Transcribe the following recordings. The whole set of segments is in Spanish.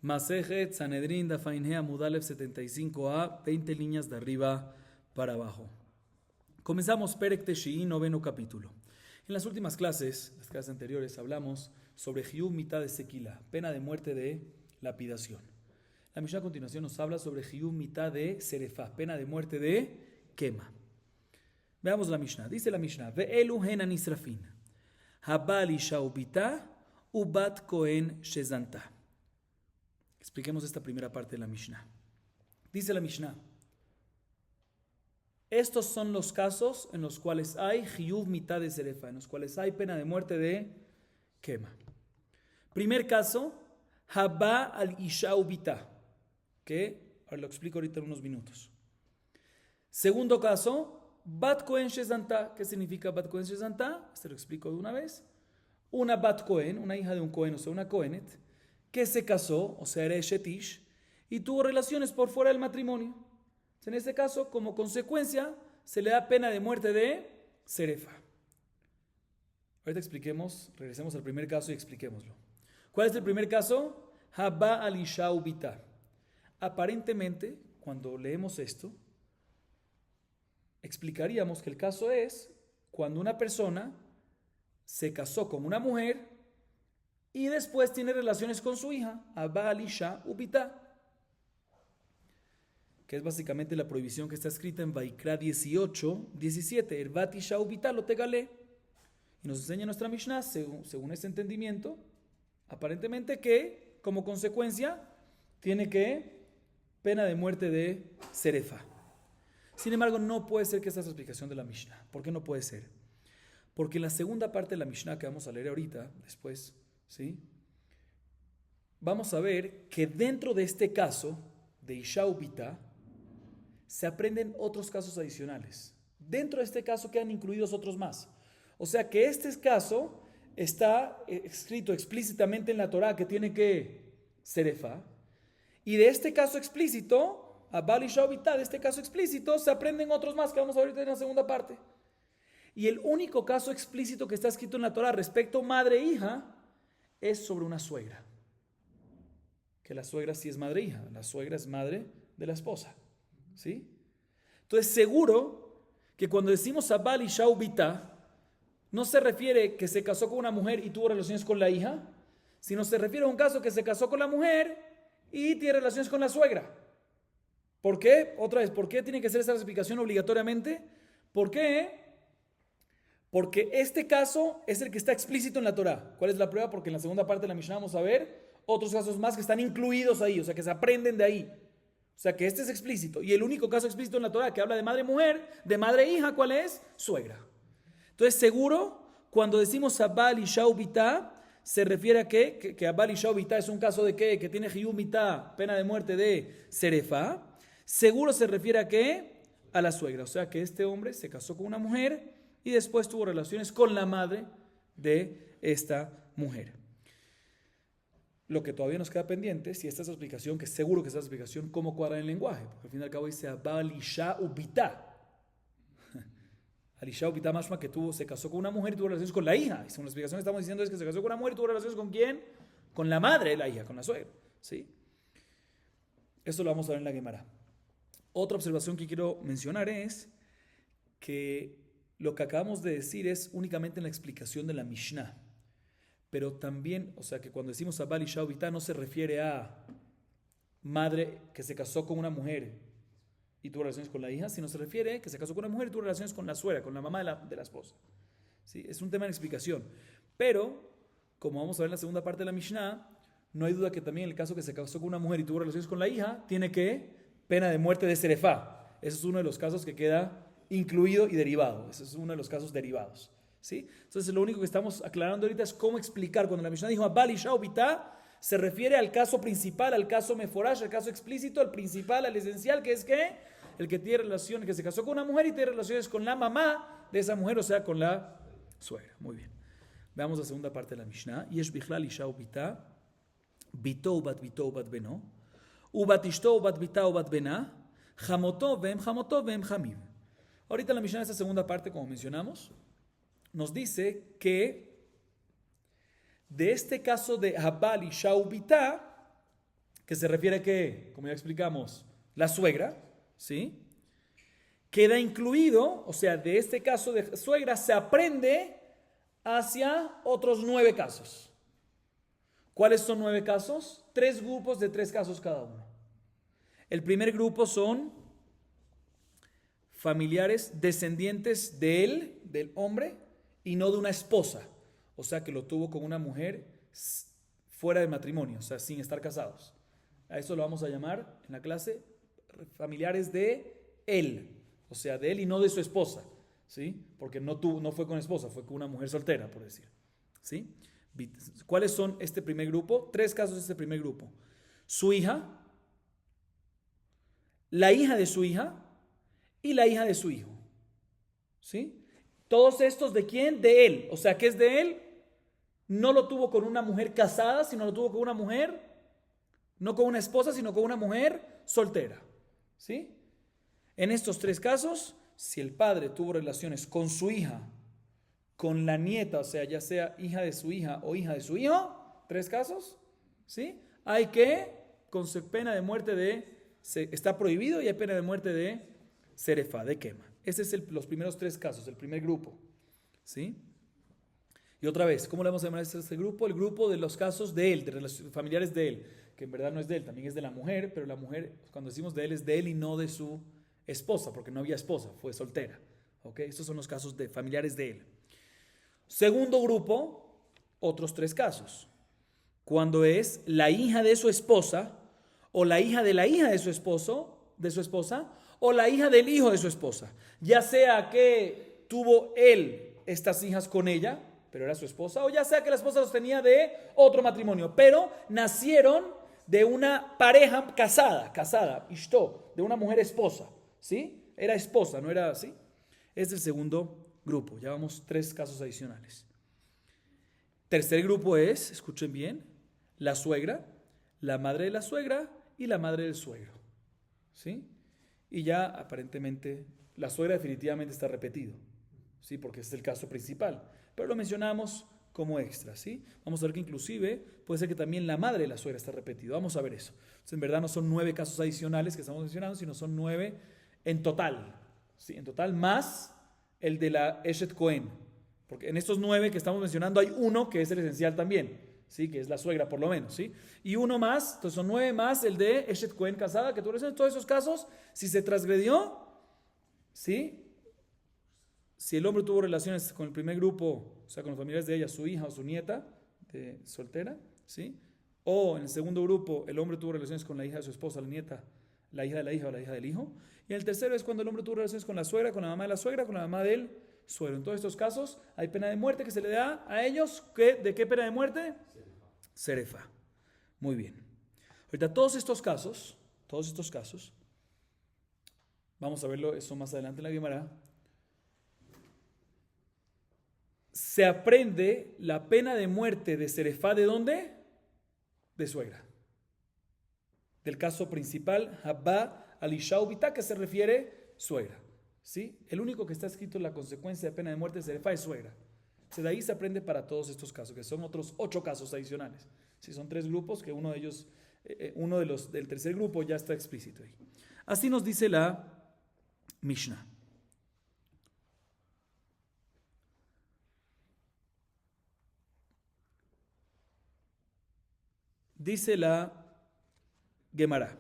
Masejet Sanedrín Dafainhea Mudalev 75a, 20 líneas de arriba para abajo. Comenzamos Perek Teshi'i, noveno capítulo. En las últimas clases, las clases anteriores, hablamos sobre Hiyuv mitad de Sequila, pena de muerte de lapidación. La Mishnah a continuación nos habla sobre Hiyuv mitad de Serefá, pena de muerte de quema. Veamos la Mishnah. Dice la Mishnah: Ve'elu henan israfin, habal isha ubita, ubat kohen shezanta. Expliquemos esta primera parte de la Mishnah. Dice la Mishnah: estos son los casos en los cuales hay Hiyuv mitad de Serefa, en los cuales hay pena de muerte de quema. Primer caso, Haba al Isha ubita, que ahora lo explico ahorita en unos minutos. Segundo caso, Bat Kohen Shezanta. ¿Qué significa Bat Kohen Shezanta? Este lo explico de una vez. Una Bat Kohen, una hija de un Kohen, o sea, una Kohenet, que se casó, o sea, era Shetish, y tuvo relaciones por fuera del matrimonio. En este caso, como consecuencia, se le da pena de muerte de Serefa. Ahorita regresemos al primer caso y expliquémoslo. ¿Cuál es el primer caso? Haba al Isha ubita. Aparentemente, cuando leemos esto, explicaríamos que el caso es cuando una persona se casó con una mujer y después tiene relaciones con su hija, Haba al Isha ubita, que es básicamente la prohibición que está escrita en Vaikra 18:17, Ervat Isha ubita lo tegalé. Y nos enseña nuestra Mishnah, según este entendimiento, aparentemente que, como consecuencia, tiene que pena de muerte de Serefa. Sin embargo, no puede ser que esta es la explicación de la Mishnah. ¿Por qué no puede ser? Porque en la segunda parte de la Mishnah que vamos a leer ahorita, después, ¿sí?, vamos a ver que dentro de este caso de Isha ubita se aprenden otros casos adicionales. Dentro de este caso quedan incluidos otros más. O sea que este caso está escrito explícitamente en la Torá que tiene que Serefa. Y de este caso explícito, Abal Isha ubita, de este caso explícito, se aprenden otros más que vamos a ver ahorita en la segunda parte. Y el único caso explícito que está escrito en la Torá respecto madre e hija es sobre una suegra. Que la suegra sí es madre e hija, la suegra es madre de la esposa. ¿Sí? Entonces seguro que cuando decimos Abal Isha ubita, no se refiere que se casó con una mujer y tuvo relaciones con la hija, sino se refiere a un caso que se casó con la mujer y tiene relaciones con la suegra. ¿Por qué? Otra vez, ¿por qué tiene que ser esa explicación obligatoriamente? ¿Por qué? Porque este caso es el que está explícito en la Torá. ¿Cuál es la prueba? Porque en la segunda parte de la Mishnah vamos a ver otros casos más que están incluidos ahí, o sea, que se aprenden de ahí. O sea, que este es explícito. Y el único caso explícito en la Torá que habla de madre-mujer, de madre-hija, ¿cuál es? Suegra. Entonces, seguro, cuando decimos Abal Isha ubita, se refiere a que Abal Isha ubita es un caso de ¿qué? Que tiene Hiyuv mitad, pena de muerte de Serefa. Seguro se refiere a ¿qué? A la suegra. O sea, que este hombre se casó con una mujer y después tuvo relaciones con la madre de esta mujer. Lo que todavía nos queda pendiente, si esta es la explicación, que seguro que esta es la explicación, cómo cuadra en el lenguaje. Porque al fin y al cabo dice Abal Isha ubita. Al Isha ubita mashma que se casó con una mujer y tuvo relaciones con la hija. Y según la explicación que estamos diciendo es que se casó con una mujer y tuvo relaciones ¿con quién? Con la madre de la hija, con la suegra. ¿Sí? Esto lo vamos a ver en la Gemara. Otra observación que quiero mencionar es que lo que acabamos de decir es únicamente en la explicación de la Mishnah. Pero también, o sea que cuando decimos Abal Isha ubita no se refiere a madre que se casó con una mujer y tuvo relaciones con la hija, sino se refiere que se casó con una mujer y tuvo relaciones con la suegra, con la mamá de la esposa. ¿Sí? Es un tema de explicación. Pero, como vamos a ver en la segunda parte de la Mishnah, no hay duda que también el caso que se casó con una mujer y tuvo relaciones con la hija, tiene que pena de muerte de Serefá. Ese es uno de los casos que queda incluido y derivado. Ese es uno de los casos derivados. ¿Sí? Entonces lo único que estamos aclarando ahorita es cómo explicar cuando la Mishnah dijo Abal Isha ubita, se refiere al caso principal, al caso meforash, al caso explícito, al principal, al esencial, que es que el que tiene relaciones, que se casó con una mujer y tiene relaciones con la mamá de esa mujer, o sea, con la suegra. Muy bien. Veamos la segunda parte de la Mishnah. Yesh bichlal Isha ubita, bito bat beno, ubat ishto bat bita bat bena, jamoto vem hamim. Ahorita la Mishnah, esta segunda parte, como mencionamos, nos dice que de este caso de Abal Isha ubita que se refiere a que, como ya explicamos, la suegra, ¿sí? Queda incluido, o sea, de este caso de suegra se aprende hacia otros 9 casos. ¿Cuáles son 9 casos? 3 grupos de 3 casos cada uno. El primer grupo son familiares descendientes de él, del hombre, y no de una esposa. O sea, que lo tuvo con una mujer fuera de matrimonio, o sea, sin estar casados. A eso lo vamos a llamar en la clase familiares de él, o sea, de él y no de su esposa, ¿sí? Porque no fue con esposa, fue con una mujer soltera, por decir, ¿sí? ¿Cuáles son este primer grupo? 3 casos de este primer grupo. Su hija, la hija de su hija y la hija de su hijo, ¿sí? Todos estos, ¿de quién? De él, o sea, ¿qué es de él? No lo tuvo con una mujer casada, sino lo tuvo con una mujer, no con una esposa, sino con una mujer soltera, ¿sí? En estos 3 casos, si el padre tuvo relaciones con su hija, con la nieta, o sea, ya sea hija de su hija o hija de su hijo, 3 casos, ¿sí? Hay que, con pena de muerte está prohibido y hay pena de muerte de serefá, de quema. Ese es los primeros 3 casos, el primer grupo, ¿sí? Y otra vez, ¿cómo le vamos a llamar a este grupo? El grupo de los casos de él, de los familiares de él, que en verdad no es de él, también es de la mujer, pero la mujer, cuando decimos de él, es de él y no de su esposa, porque no había esposa, fue soltera. ¿Ok? Estos son los casos de familiares de él. Segundo grupo, otros 3 casos. Cuando es la hija de su esposa, o la hija de la hija de su esposo, de su esposa, o la hija del hijo de su esposa. Ya sea que tuvo él estas hijas con ella, pero era su esposa, o ya sea que la esposa los tenía de otro matrimonio, pero nacieron de una pareja casada, ishto, de una mujer esposa, ¿sí? Era esposa, no era así. Es el segundo grupo, ya vamos 3 casos adicionales. Tercer grupo es, escuchen bien, la suegra, la madre de la suegra y la madre del suegro, ¿sí? Y ya aparentemente la suegra definitivamente está repetido, ¿sí? Porque es el caso principal, pero lo mencionamos como extra, ¿sí? Vamos a ver que inclusive puede ser que también la madre de la suegra está repetido. Vamos a ver eso. Entonces, en verdad no son 9 casos adicionales que estamos mencionando, sino son 9 en total, ¿sí? En total más el de la Eshet Cohen, porque en estos 9 que estamos mencionando hay uno que es el esencial también, ¿sí? Que es la suegra por lo menos, ¿sí? Y uno más, entonces son 9 más el de Eshet Cohen casada, que tú en todos esos casos, si se transgredió, ¿sí? Si el hombre tuvo relaciones con el primer grupo, o sea, con los familiares de ella, su hija o su nieta de soltera, ¿sí? O en el segundo grupo, el hombre tuvo relaciones con la hija de su esposa, la nieta, la hija de la hija o la hija del hijo. Y en el tercero es cuando el hombre tuvo relaciones con la suegra, con la mamá de la suegra, con la mamá del suegro. En todos estos casos hay pena de muerte que se le da a ellos. ¿De qué pena de muerte? Serefa. Muy bien. Ahorita todos estos casos, vamos a verlo eso más adelante en la Guimara. Se aprende la pena de muerte de serefá, ¿de dónde? De suegra. Del caso principal, Habba al-Isha ubita, que se refiere suegra, ¿sí? El único que está escrito en la consecuencia de pena de muerte de serefá es suegra. Entonces, de ahí se aprende para todos estos casos, que son otros 8 casos adicionales. ¿Sí? Son 3 grupos, que uno de ellos, del tercer grupo ya está explícito ahí. Así nos dice la Mishnah. Dice la Gemara,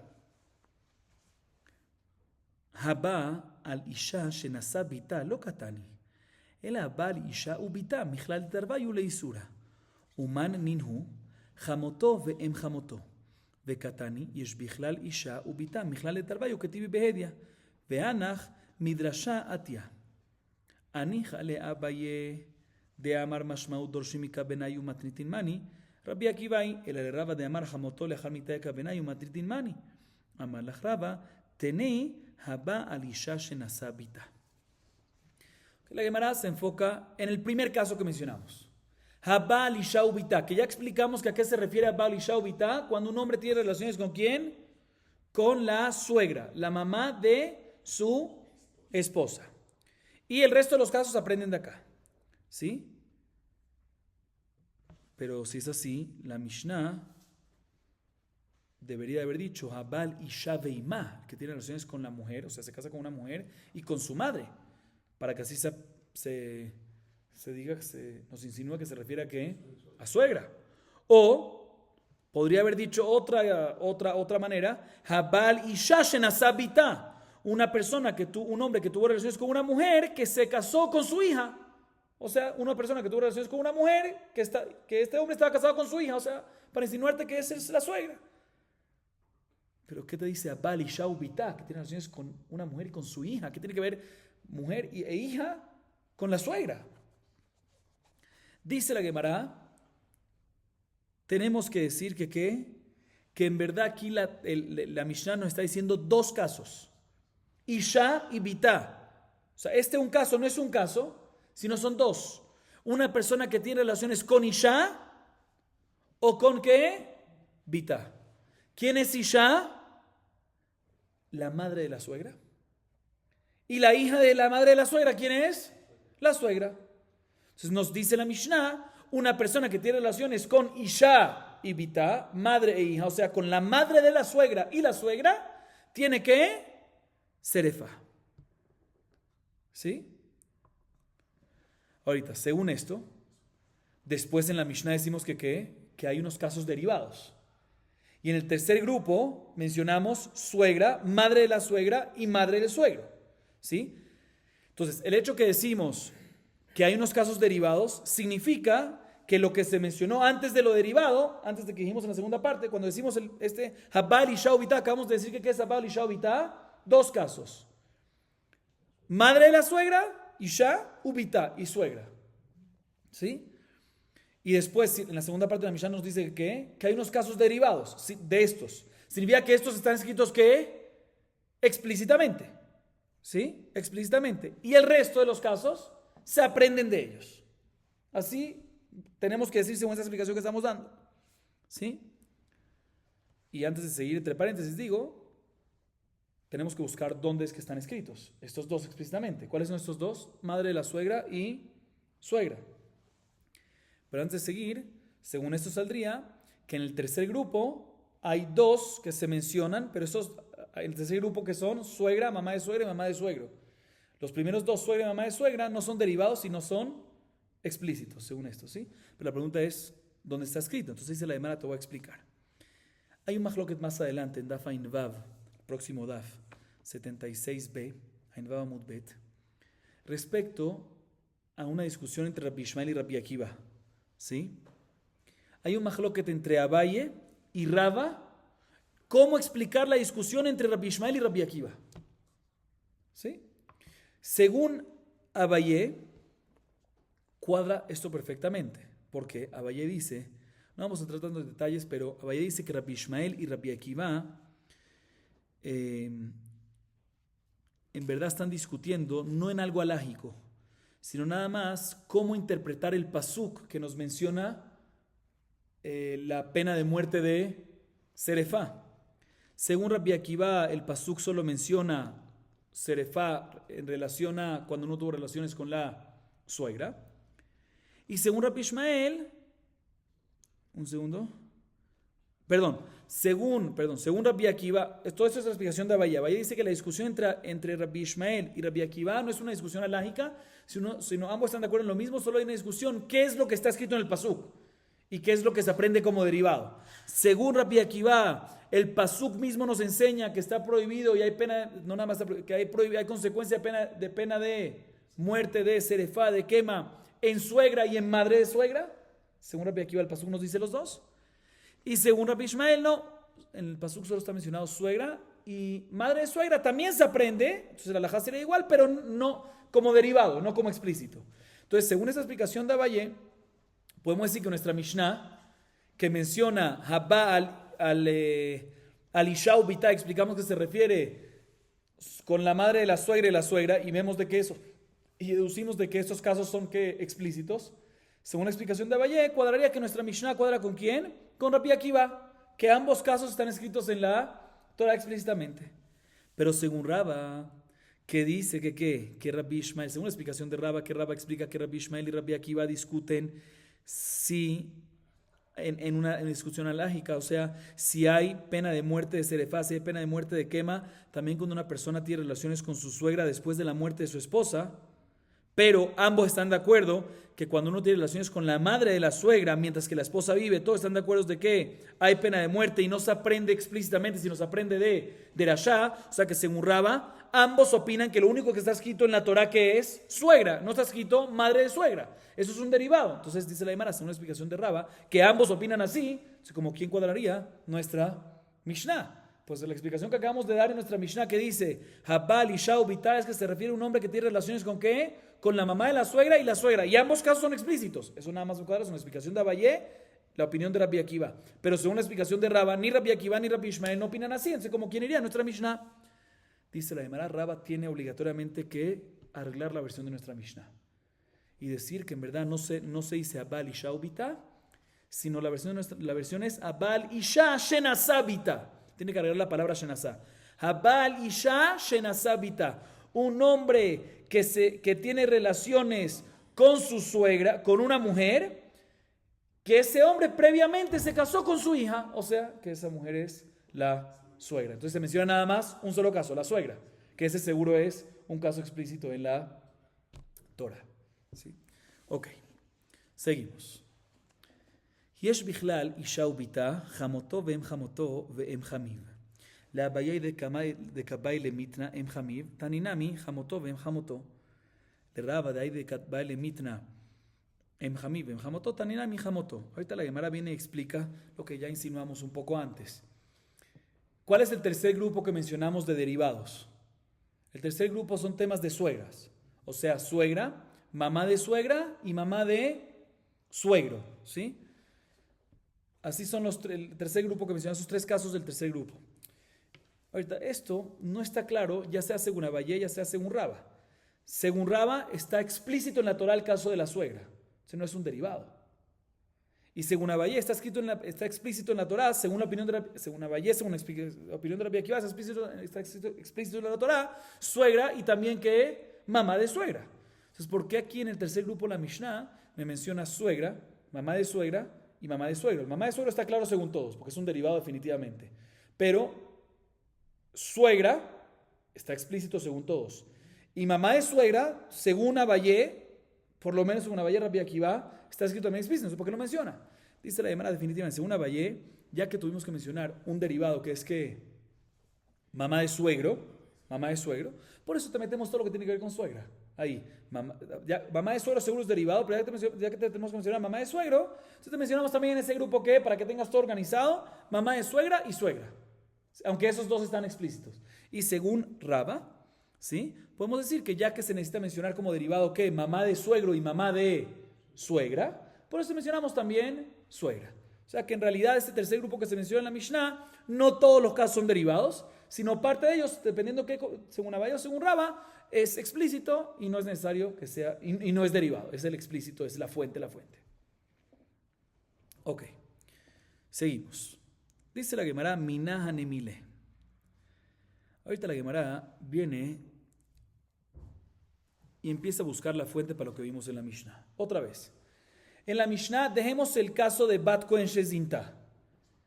Habá al Isha shenasa bita lo katani, el Habá al Isha ubita michlal tarvayu leisura, uman ninhu, jamoto ve'em jamoto, ve'katani yesh bichlal Isha ubita michlal tarvayu ketivi behedia, ve'anach midrasha atia, anich ale Abaye de amar mashmaut dorshimika benayu matnitin mani, Rabbi Akibai, el Raba de Amar Hamotó le Hamitaeka Benayu Matritin Mani. Amar la Raba, Tenei Haba Alisha Shenasabita. La Gemara se enfoca en el primer caso que mencionamos. Haba Alisha Ubita, que ya explicamos que a qué se refiere Haba Alisha Ubita cuando un hombre tiene relaciones con quién? Con la suegra, la mamá de su esposa. Y el resto de los casos aprenden de acá. ¿Sí? Pero si es así, la Mishnah debería haber dicho Habal Isha Veimá, que tiene relaciones con la mujer, o sea, se casa con una mujer y con su madre, para que así se diga, nos insinúa que se refiere a qué, a suegra. O podría haber dicho otra manera, Habal Isha Shenasabita, una persona un hombre que tuvo relaciones con una mujer que se casó con su hija. O sea, una persona que tuvo relaciones con una mujer que este hombre estaba casado con su hija, o sea, para insinuarte que esa es la suegra. Pero ¿qué te dice Abal y Shaubita? Que tiene relaciones con una mujer y con su hija. ¿Qué tiene que ver mujer e hija con la suegra? Dice la Gemara, tenemos que decir que en verdad aquí la Mishnah nos está diciendo dos casos. Isha y Bita. O sea, un caso no es un caso, sino son dos. Una persona que tiene relaciones con Isha o con ¿qué? Bita. ¿Quién es Isha? La madre de la suegra. ¿Y la hija de la madre de la suegra quién es? La suegra. Entonces nos dice la Mishnah, una persona que tiene relaciones con Isha y Bita, madre e hija, o sea, con la madre de la suegra y la suegra, tiene que Serefa. ¿Sí? Ahorita, según esto, después en la Mishnah decimos que hay unos casos derivados. Y en el tercer grupo mencionamos suegra, madre de la suegra y madre del suegro. ¿Sí? Entonces, el hecho que decimos que hay unos casos derivados significa que lo que se mencionó antes de lo derivado, antes de que dijimos en la segunda parte, cuando decimos Habal y Shaubita, acabamos de decir que es Habal y Shaubita. Dos casos. Madre de la suegra, Isha, Ubita, y suegra. ¿Sí? Y después, en la segunda parte de la Mishnah nos dice que hay unos casos derivados de estos. Significa que estos están escritos ¿qué? Explícitamente. ¿Sí? Explícitamente. Y el resto de los casos se aprenden de ellos. Así tenemos que decir según esa explicación que estamos dando. ¿Sí? Y antes de seguir, entre paréntesis, digo, tenemos que buscar dónde es que están escritos. Estos dos explícitamente. ¿Cuáles son estos dos? Madre de la suegra y suegra. Pero antes de seguir, según esto saldría que en el tercer grupo hay dos que se mencionan, pero en el tercer grupo que son suegra, mamá de suegra y mamá de suegro. Los primeros dos, suegra y mamá de suegra, no son derivados, sino son explícitos, según esto, ¿sí? Pero la pregunta es, ¿dónde está escrito? Entonces dice la Gemara, te voy a explicar. Hay un mahloket más adelante en Daf Ain Vav, próximo Daf, 76b, Ain Vav Amud Bet, respecto a una discusión entre Rabbi Ishmael y Rabbi Akiva. ¿Sí? Hay un mahloket entre Abaye y Rava. ¿Cómo explicar la discusión entre Rabbi Ishmael y Rabbi Akiva? ¿Sí? Según Abaye, cuadra esto perfectamente, porque Abaye dice, no vamos a entrar tanto en detalles, pero Abaye dice que Rabbi Ishmael y Rabbi Akiva en verdad están discutiendo no en algo alágico, sino nada más cómo interpretar el pasuk que nos menciona la pena de muerte de Serefá. Según Rabbi Akiva, el pasuk solo menciona Serefá en relación a cuando uno tuvo relaciones con la suegra. Y según Rabbi Ishmael, según Rabbi Akiva, todo esto es la explicación de Abaye. Abaye dice que la discusión entre Rabbi Ishmael y Rabbi Akiva no es una discusión alágica, sino ambos están de acuerdo en lo mismo, solo hay una discusión, ¿qué es lo que está escrito en el pasuk? ¿Y qué es lo que se aprende como derivado? Según Rabbi Akiva, el pasuk mismo nos enseña que está prohibido y hay pena, no nada más que hay consecuencia de pena de muerte, de serefá, de quema, en suegra y en madre de suegra. Según Rabbi Akiva, el pasuk nos dice los dos. Y según Rabbi Ishmael, no. En el pasuk solo está mencionado suegra y madre de suegra. También se aprende, entonces la halajá sería igual, pero no como derivado, no como explícito. Entonces, según esa explicación de Abaye, podemos decir que nuestra Mishnah, que menciona Habá al Isha Ubita, explicamos que se refiere con la madre de la suegra y la suegra, y vemos de que eso, y deducimos de que estos casos son que explícitos. Según la explicación de Abaye, cuadraría que nuestra Mishnah cuadra ¿con quién? Con Rabbi Akiva, que ambos casos están escritos en la Torah explícitamente. Pero según Rava, que dice que Rabbi Ishmael, según la explicación de Rava, que Rava explica que Rabbi Ishmael y Rabbi Akiva discuten si en una discusión alágica, o sea, si hay pena de muerte de serefá, si hay pena de muerte de quema, también cuando una persona tiene relaciones con su suegra después de la muerte de su esposa, pero ambos están de acuerdo que cuando uno tiene relaciones con la madre de la suegra, mientras que la esposa vive, todos están de acuerdo de que hay pena de muerte y no se aprende explícitamente, sino se aprende de Rasha, o sea que según Raba, ambos opinan que lo único que está escrito en la Torah que es suegra, no está escrito madre de suegra. Eso es un derivado. Entonces dice la Gemara, según una explicación de Raba, que ambos opinan así, como quién cuadraría nuestra Mishnah. Pues la explicación que acabamos de dar en nuestra Mishnah que dice Habal y Shau Bitá es que se refiere a un hombre que tiene relaciones con ¿qué? Con la mamá de la suegra y la suegra. Y ambos casos son explícitos. Eso nada más me cuadra, es una explicación de Abayé, la opinión de Rabbi Akiva. Pero según la explicación de Raba, ni Rabbi Akiva ni Rabbi Ishmael no opinan así. Entonces, ¿cómo quién iría nuestra Mishnah? Dice la Gemara, Raba tiene obligatoriamente que arreglar la versión de nuestra Mishnah. Y decir que en verdad no se dice Habal y Shau Bitá, sino la versión es Habal Isha Shenasabita. Tiene que agregar la palabra Shenasá. Habal Isha Shenasabita. Un hombre que tiene relaciones con su suegra, con una mujer, que ese hombre previamente se casó con su hija, o sea, que esa mujer es la suegra. Entonces se menciona nada más un solo caso, la suegra, que ese seguro es un caso explícito en la Torah. ¿Sí? Ok, seguimos. יש בכלל אישה וביתה, חמותו ואם חמותו ואם חמיו. לאביי דקבאי למיתנה אם חמיו, תנינמי חמותו ואם חמותו. לרבא דאי דקבאי למיתנה אם חמיו ואם חמותו, תנינמי חמותו. Ahorita la Gemara viene y explica lo que ya insinuamos un poco antes. ¿Cuál es el tercer grupo que mencionamos de derivados? El tercer grupo son temas de suegras. O sea, suegra, mamá de suegra y mamá de suegro, ¿sí? Así son el tercer grupo que mencionamos, esos tres casos del tercer grupo. Ahorita, esto no está claro, ya sea según Abayé, ya sea según Raba. Según Raba, está explícito en la Torah el caso de la suegra. O sea, no es un derivado. Y según Abayé, está explícito en la Torah, según la opinión según Abayé, según la opinión de Rabbi Akiva, está explícito en la Torah, suegra y también que mamá de suegra. Entonces, ¿por qué aquí en el tercer grupo la Mishnah me menciona suegra, mamá de suegra y mamá de suegro? El mamá de suegro está claro según todos, porque es un derivado definitivamente. Pero suegra está explícito según todos. Y mamá de suegra, según Abayé, por lo menos según Abayé Rabbi Akiva, está escrito también explícito. No sé por qué lo menciona. Dice la Gemara definitivamente, según Abayé, ya que tuvimos que mencionar un derivado que es que mamá de suegro, por eso te metemos todo lo que tiene que ver con suegra. Ahí, mamá de suegro seguro es derivado, pero ya que tenemos que mencionar mamá de suegro, entonces te mencionamos también en ese grupo que, para que tengas todo organizado, mamá de suegra y suegra. Aunque esos dos están explícitos. Y según Raba, ¿sí? Podemos decir que ya que se necesita mencionar como derivado que mamá de suegro y mamá de suegra, por eso mencionamos también suegra. O sea que en realidad este tercer grupo que se menciona en la Mishnah, no todos los casos son derivados, sino parte de ellos, dependiendo que, según Abayé o según Raba, es explícito y no es necesario que sea, y no es derivado, es el explícito, es la fuente. Ok, seguimos. Dice la Gemara, Minah Hanemile. Ahorita la Gemara viene y empieza a buscar la fuente para lo que vimos en la Mishnah. Otra vez. En la Mishnah dejemos el caso de Bat Kohen Shezinta.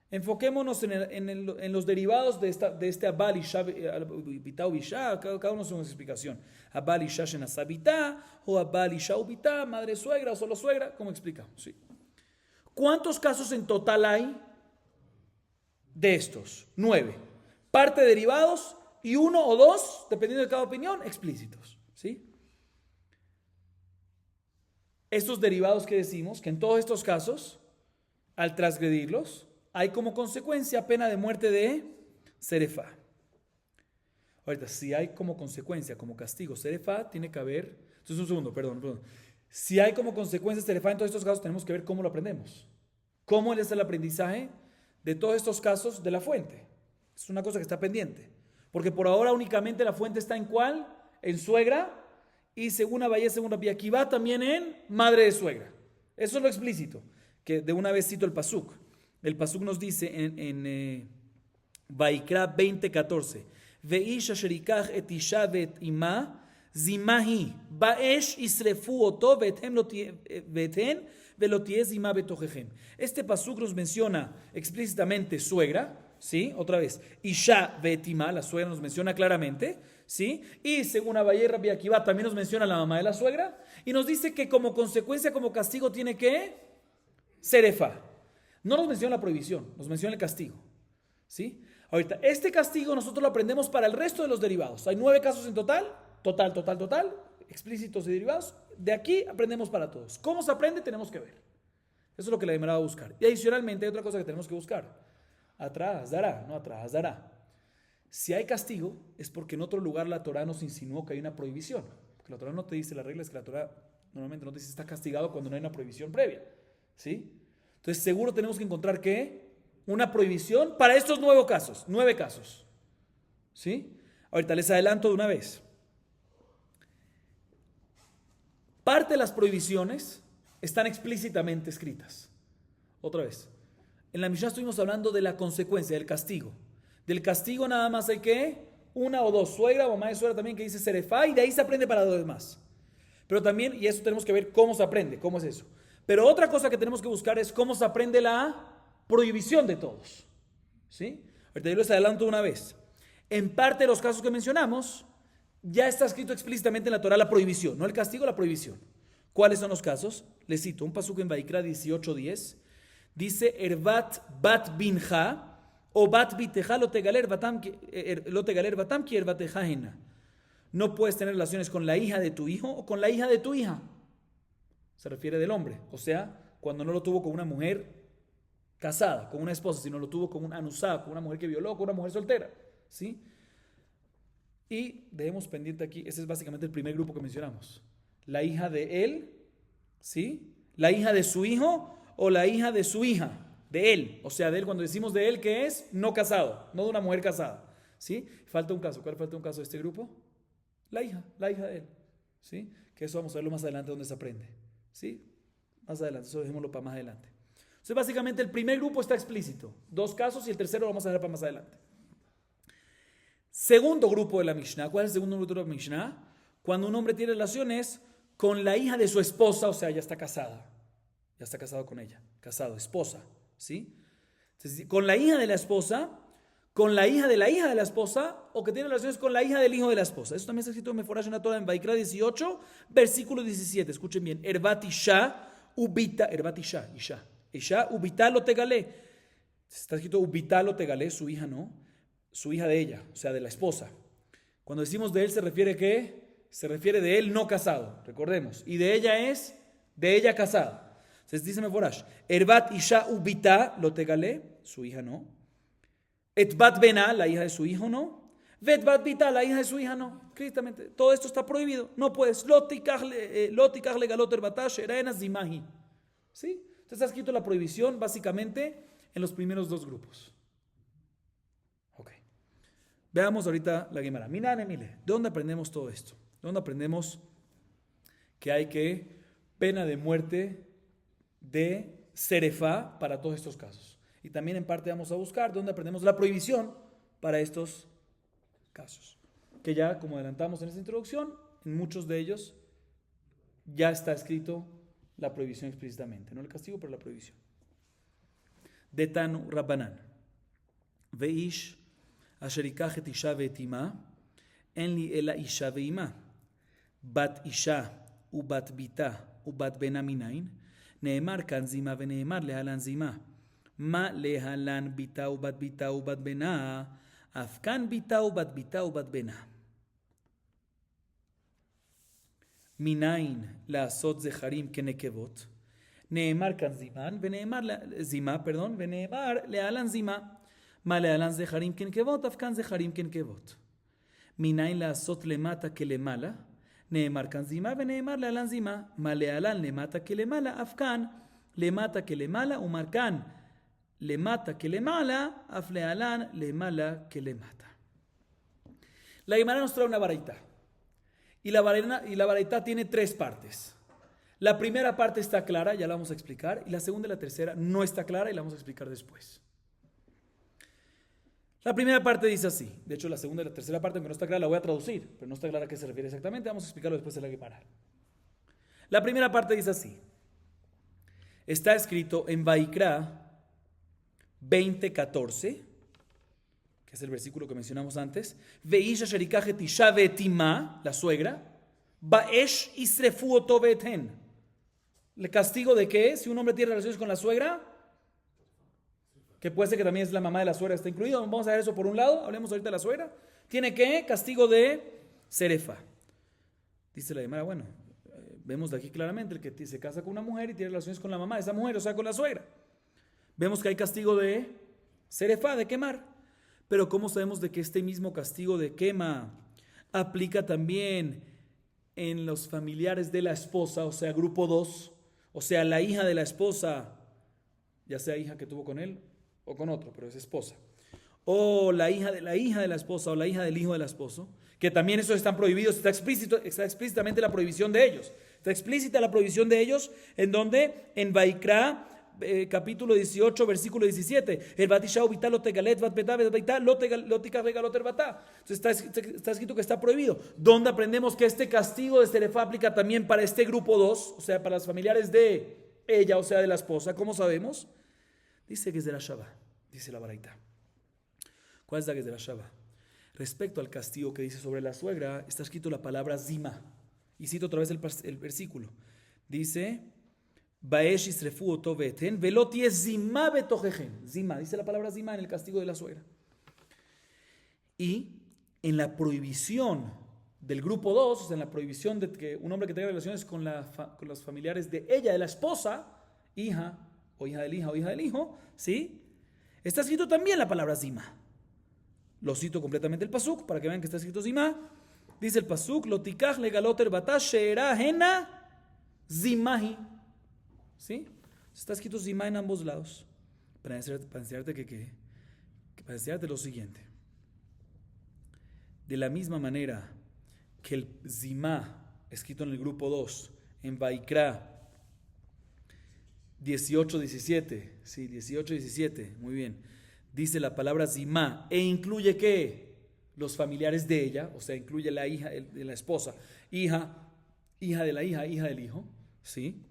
Enfoquémonos en los derivados de este Abal Isha Bitá o Isha, cada uno según su explicación. Abal Isha Shenasabitá o Abal Isha Ubitá, madre suegra o solo suegra, ¿cómo explicamos? Sí. ¿Cuántos casos en total hay de estos? 9. Parte derivados y 1 o 2, dependiendo de cada opinión, explícitos. ¿Sí? Estos derivados que decimos, que en todos estos casos, al transgredirlos, hay como consecuencia pena de muerte de serefá. Ahorita, si hay como consecuencia, como castigo, serefá, tiene que haber... Entonces, un segundo, perdón. Si hay como consecuencia serefá en todos estos casos, tenemos que ver cómo lo aprendemos. ¿Cómo es el aprendizaje de todos estos casos de la fuente? Es una cosa que está pendiente. Porque por ahora únicamente la fuente está en ¿cuál? En suegra. Y según Abayé, según Rabbi Akiva, también en madre de suegra. Eso es lo explícito. Que de una vez cito el pasuk. El pasuk nos dice en Vaikra 20:14, Veisha sherikach et isha vet ima zimahi baesh isrefu oto veten veloties ima betojejem. Este pasuk nos menciona explícitamente suegra, ¿sí? Otra vez, isha betima, la suegra nos menciona claramente, ¿sí? Y según Abaye Rabbi Akiva también nos menciona la mamá de la suegra y nos dice que como consecuencia, como castigo tiene que serefa. No nos menciona la prohibición, nos menciona el castigo, ¿sí? Ahorita, este castigo nosotros lo aprendemos para el resto de los derivados. Hay 9 casos en total, explícitos y derivados. De aquí aprendemos para todos. ¿Cómo se aprende? Tenemos que ver. Eso es lo que la Gemara va a buscar. Y adicionalmente hay otra cosa que tenemos que buscar. Atrás dará, no atrás dará. Si hay castigo, es porque en otro lugar la Torah nos insinuó que hay una prohibición. Porque la Torah no te dice, la regla es que la Torah normalmente no te dice está castigado cuando no hay una prohibición previa, ¿sí? Entonces seguro tenemos que encontrar que una prohibición para estos 9 casos, ¿sí? Ahorita les adelanto de una vez. Parte de las prohibiciones están explícitamente escritas. Otra vez. En la Mishnah estuvimos hablando de la consecuencia, del castigo. Del castigo nada más hay que 1 o 2, suegra o mamá de suegra también que dice serefá y de ahí se aprende para 2 más. Pero también, y eso tenemos que ver cómo se aprende, cómo es eso. Pero otra cosa que tenemos que buscar es cómo se aprende la prohibición de todos. ¿Sí? Ahorita yo les adelanto una vez. En parte de los casos que mencionamos, ya está escrito explícitamente en la Torah la prohibición, no el castigo, la prohibición. ¿Cuáles son los casos? Les cito un pasuk en Vaikra 18:10. Dice, Erbat bat binja o bat biteja lo tegaler batam ki erbateja hena. No puedes tener relaciones con la hija de tu hijo o con la hija de tu hija. Se refiere del hombre. O sea, cuando no lo tuvo con una mujer casada, con una esposa, sino lo tuvo con una anusá, con una mujer que violó, con una mujer soltera. ¿Sí? Y dejemos pendiente aquí, ese es básicamente el primer grupo que mencionamos. La hija de él, ¿sí? La hija de su hijo o la hija de su hija, de él. O sea, de él, cuando decimos de él, que es no casado, no de una mujer casada. ¿Sí? Falta un caso. ¿Cuál falta un caso de este grupo? La hija de él. ¿Sí? Que eso vamos a verlo más adelante donde se aprende. ¿Sí? Más adelante, eso dejémoslo para más adelante. Entonces, básicamente el primer grupo está explícito. 2 casos y el tercero lo vamos a dejar para más adelante. Segundo grupo de la Mishnah. ¿Cuál es el segundo grupo de la Mishnah? Cuando un hombre tiene relaciones con la hija de su esposa, o sea, ya está casada. Ya está casado con ella. Casado, esposa. ¿Sí? Entonces, con la hija de la esposa, con la hija de la esposa, o que tiene relaciones con la hija del hijo de la esposa. Eso también está escrito en Meforash en la Torah en Vaikra 18, versículo 17. Escuchen bien. Erbat isha ubita, erbat isha, isha ubita lo tegalé. Está escrito ubita lo tegalé, su hija no. Su hija de ella, o sea, de la esposa. Cuando decimos de él, ¿se refiere qué? Se refiere de él no casado, recordemos. Y de ella es de ella casada. Entonces dice Meforash, Erbat Isha Ubita lo tegalé, su hija no. Etbat Bena, la hija de su hijo no. Vetbat Bita, la hija de su hija no. Críticamente, todo esto está prohibido. No puedes. Lotikachle galoter batash eraena zimahi. ¿Sí? Entonces está escrito la prohibición básicamente en los primeros 2 grupos. Ok. Veamos ahorita la Gemara. Minane mile. ¿De dónde aprendemos todo esto? ¿De dónde aprendemos que hay que pena de muerte de serefá para todos estos casos? Y también en parte vamos a buscar dónde aprendemos la prohibición para estos casos. Que ya, como adelantamos en esta introducción, en muchos de ellos ya está escrito la prohibición explícitamente. No el castigo, pero la prohibición. De Tanu Rabbanan. Veish asher yikach et isha ve'et ima, en li ela isha ve'ima. Bat isha ubat bita ubat bena minain. נאמר כאן זימה ונאמר להלן זימה. מה להלן ביתה ובת ביתה ובת בנה, אף כאן ביתה ובת ביתה ובת בנה. מניין לעשות זכרים כנקבות, נאמר כאן זימה ונאמר להלן זימה. מה להלן זכרים כנקבות, אף כאן זכרים כנקבות. מניין לעשות למטה כלמעלה, נאמר כאן זימה ונאמר להלן זימה. מה להלן למטה כלמעלה, אף כאן למטה כלמעלה, ומר כאן למטה כלמעלה, אף להלן למעלה כלמטה. La Gemara nos trae una baraita. Y la baraita tiene 3 partes. La primera parte está clara, ya la vamos a explicar. Y la segunda y la tercera no está clara y la vamos a explicar después. La primera parte dice así. De hecho, la segunda y la tercera parte, aunque no está clara, la voy a traducir, pero no está clara a qué se refiere exactamente. Vamos a explicarlo después de la Gemara. La primera parte dice así. Está escrito en Vaikra 20:14, que es el versículo que mencionamos antes. Veisha sherikajet isha vetima, la suegra, baesh isrefu oto beten. ¿El castigo de qué? Si un hombre tiene relaciones con la suegra, que puede ser que también es la mamá de la suegra, está incluido. Vamos a ver eso por un lado, hablemos ahorita de la suegra. ¿Tiene qué? Castigo de serefa. Dice la Gemara, bueno, vemos de aquí claramente el que se casa con una mujer y tiene relaciones con la mamá de esa mujer, o sea, con la suegra. Vemos que hay castigo de serefa, de quemar. Pero ¿cómo sabemos de que este mismo castigo de quema aplica también en los familiares de la esposa, o sea, grupo 2, o sea, la hija de la esposa, ya sea hija que tuvo con él o con otro, pero es esposa, o la hija de la esposa o la hija del hijo del esposo, que también esos están prohibidos, está explícitamente la prohibición de ellos, está explícita la prohibición de ellos, en donde en Vaikra capítulo 18, versículo 17. El batishao vital lo tegalet vat betá lo tika regalot erbatá. Entonces está escrito que está prohibido. ¿Dónde aprendemos que este castigo de serefa aplica también para este grupo 2? O sea, para los familiares de ella, o sea, de la esposa. ¿Cómo sabemos? Dice que es de la Shabbat, dice la Baraita. ¿Cuál es la que es de la Shabbat? Respecto al castigo que dice sobre la suegra, está escrito la palabra zima. Y cito otra vez el versículo. Dice: Baesh isrefu oto beten, veloti es zima betojejen. Zima, dice la palabra zima en el castigo de la suegra. Y en la prohibición del grupo 2, o sea, en la prohibición de que un hombre que tenga relaciones con los familiares de ella, de la esposa, hija, o hija del hijo, o hija del hijo, ¿sí? Está escrito también la palabra zima. Lo cito completamente el pasuk para que vean que está escrito zima. Dice el pasuk: Lotikach legaloter batash sheera hena zimahi. ¿Sí? Está escrito zima en ambos lados. Para enseñarte para enseñarte lo siguiente. De la misma manera que el zima escrito en el grupo 2, en Vaikra 18:17, sí, 18:17, muy bien. Dice la palabra zima e incluye ¿qué? Los familiares de ella, o sea, incluye la hija de la esposa, hija de la hija del hijo, ¿sí?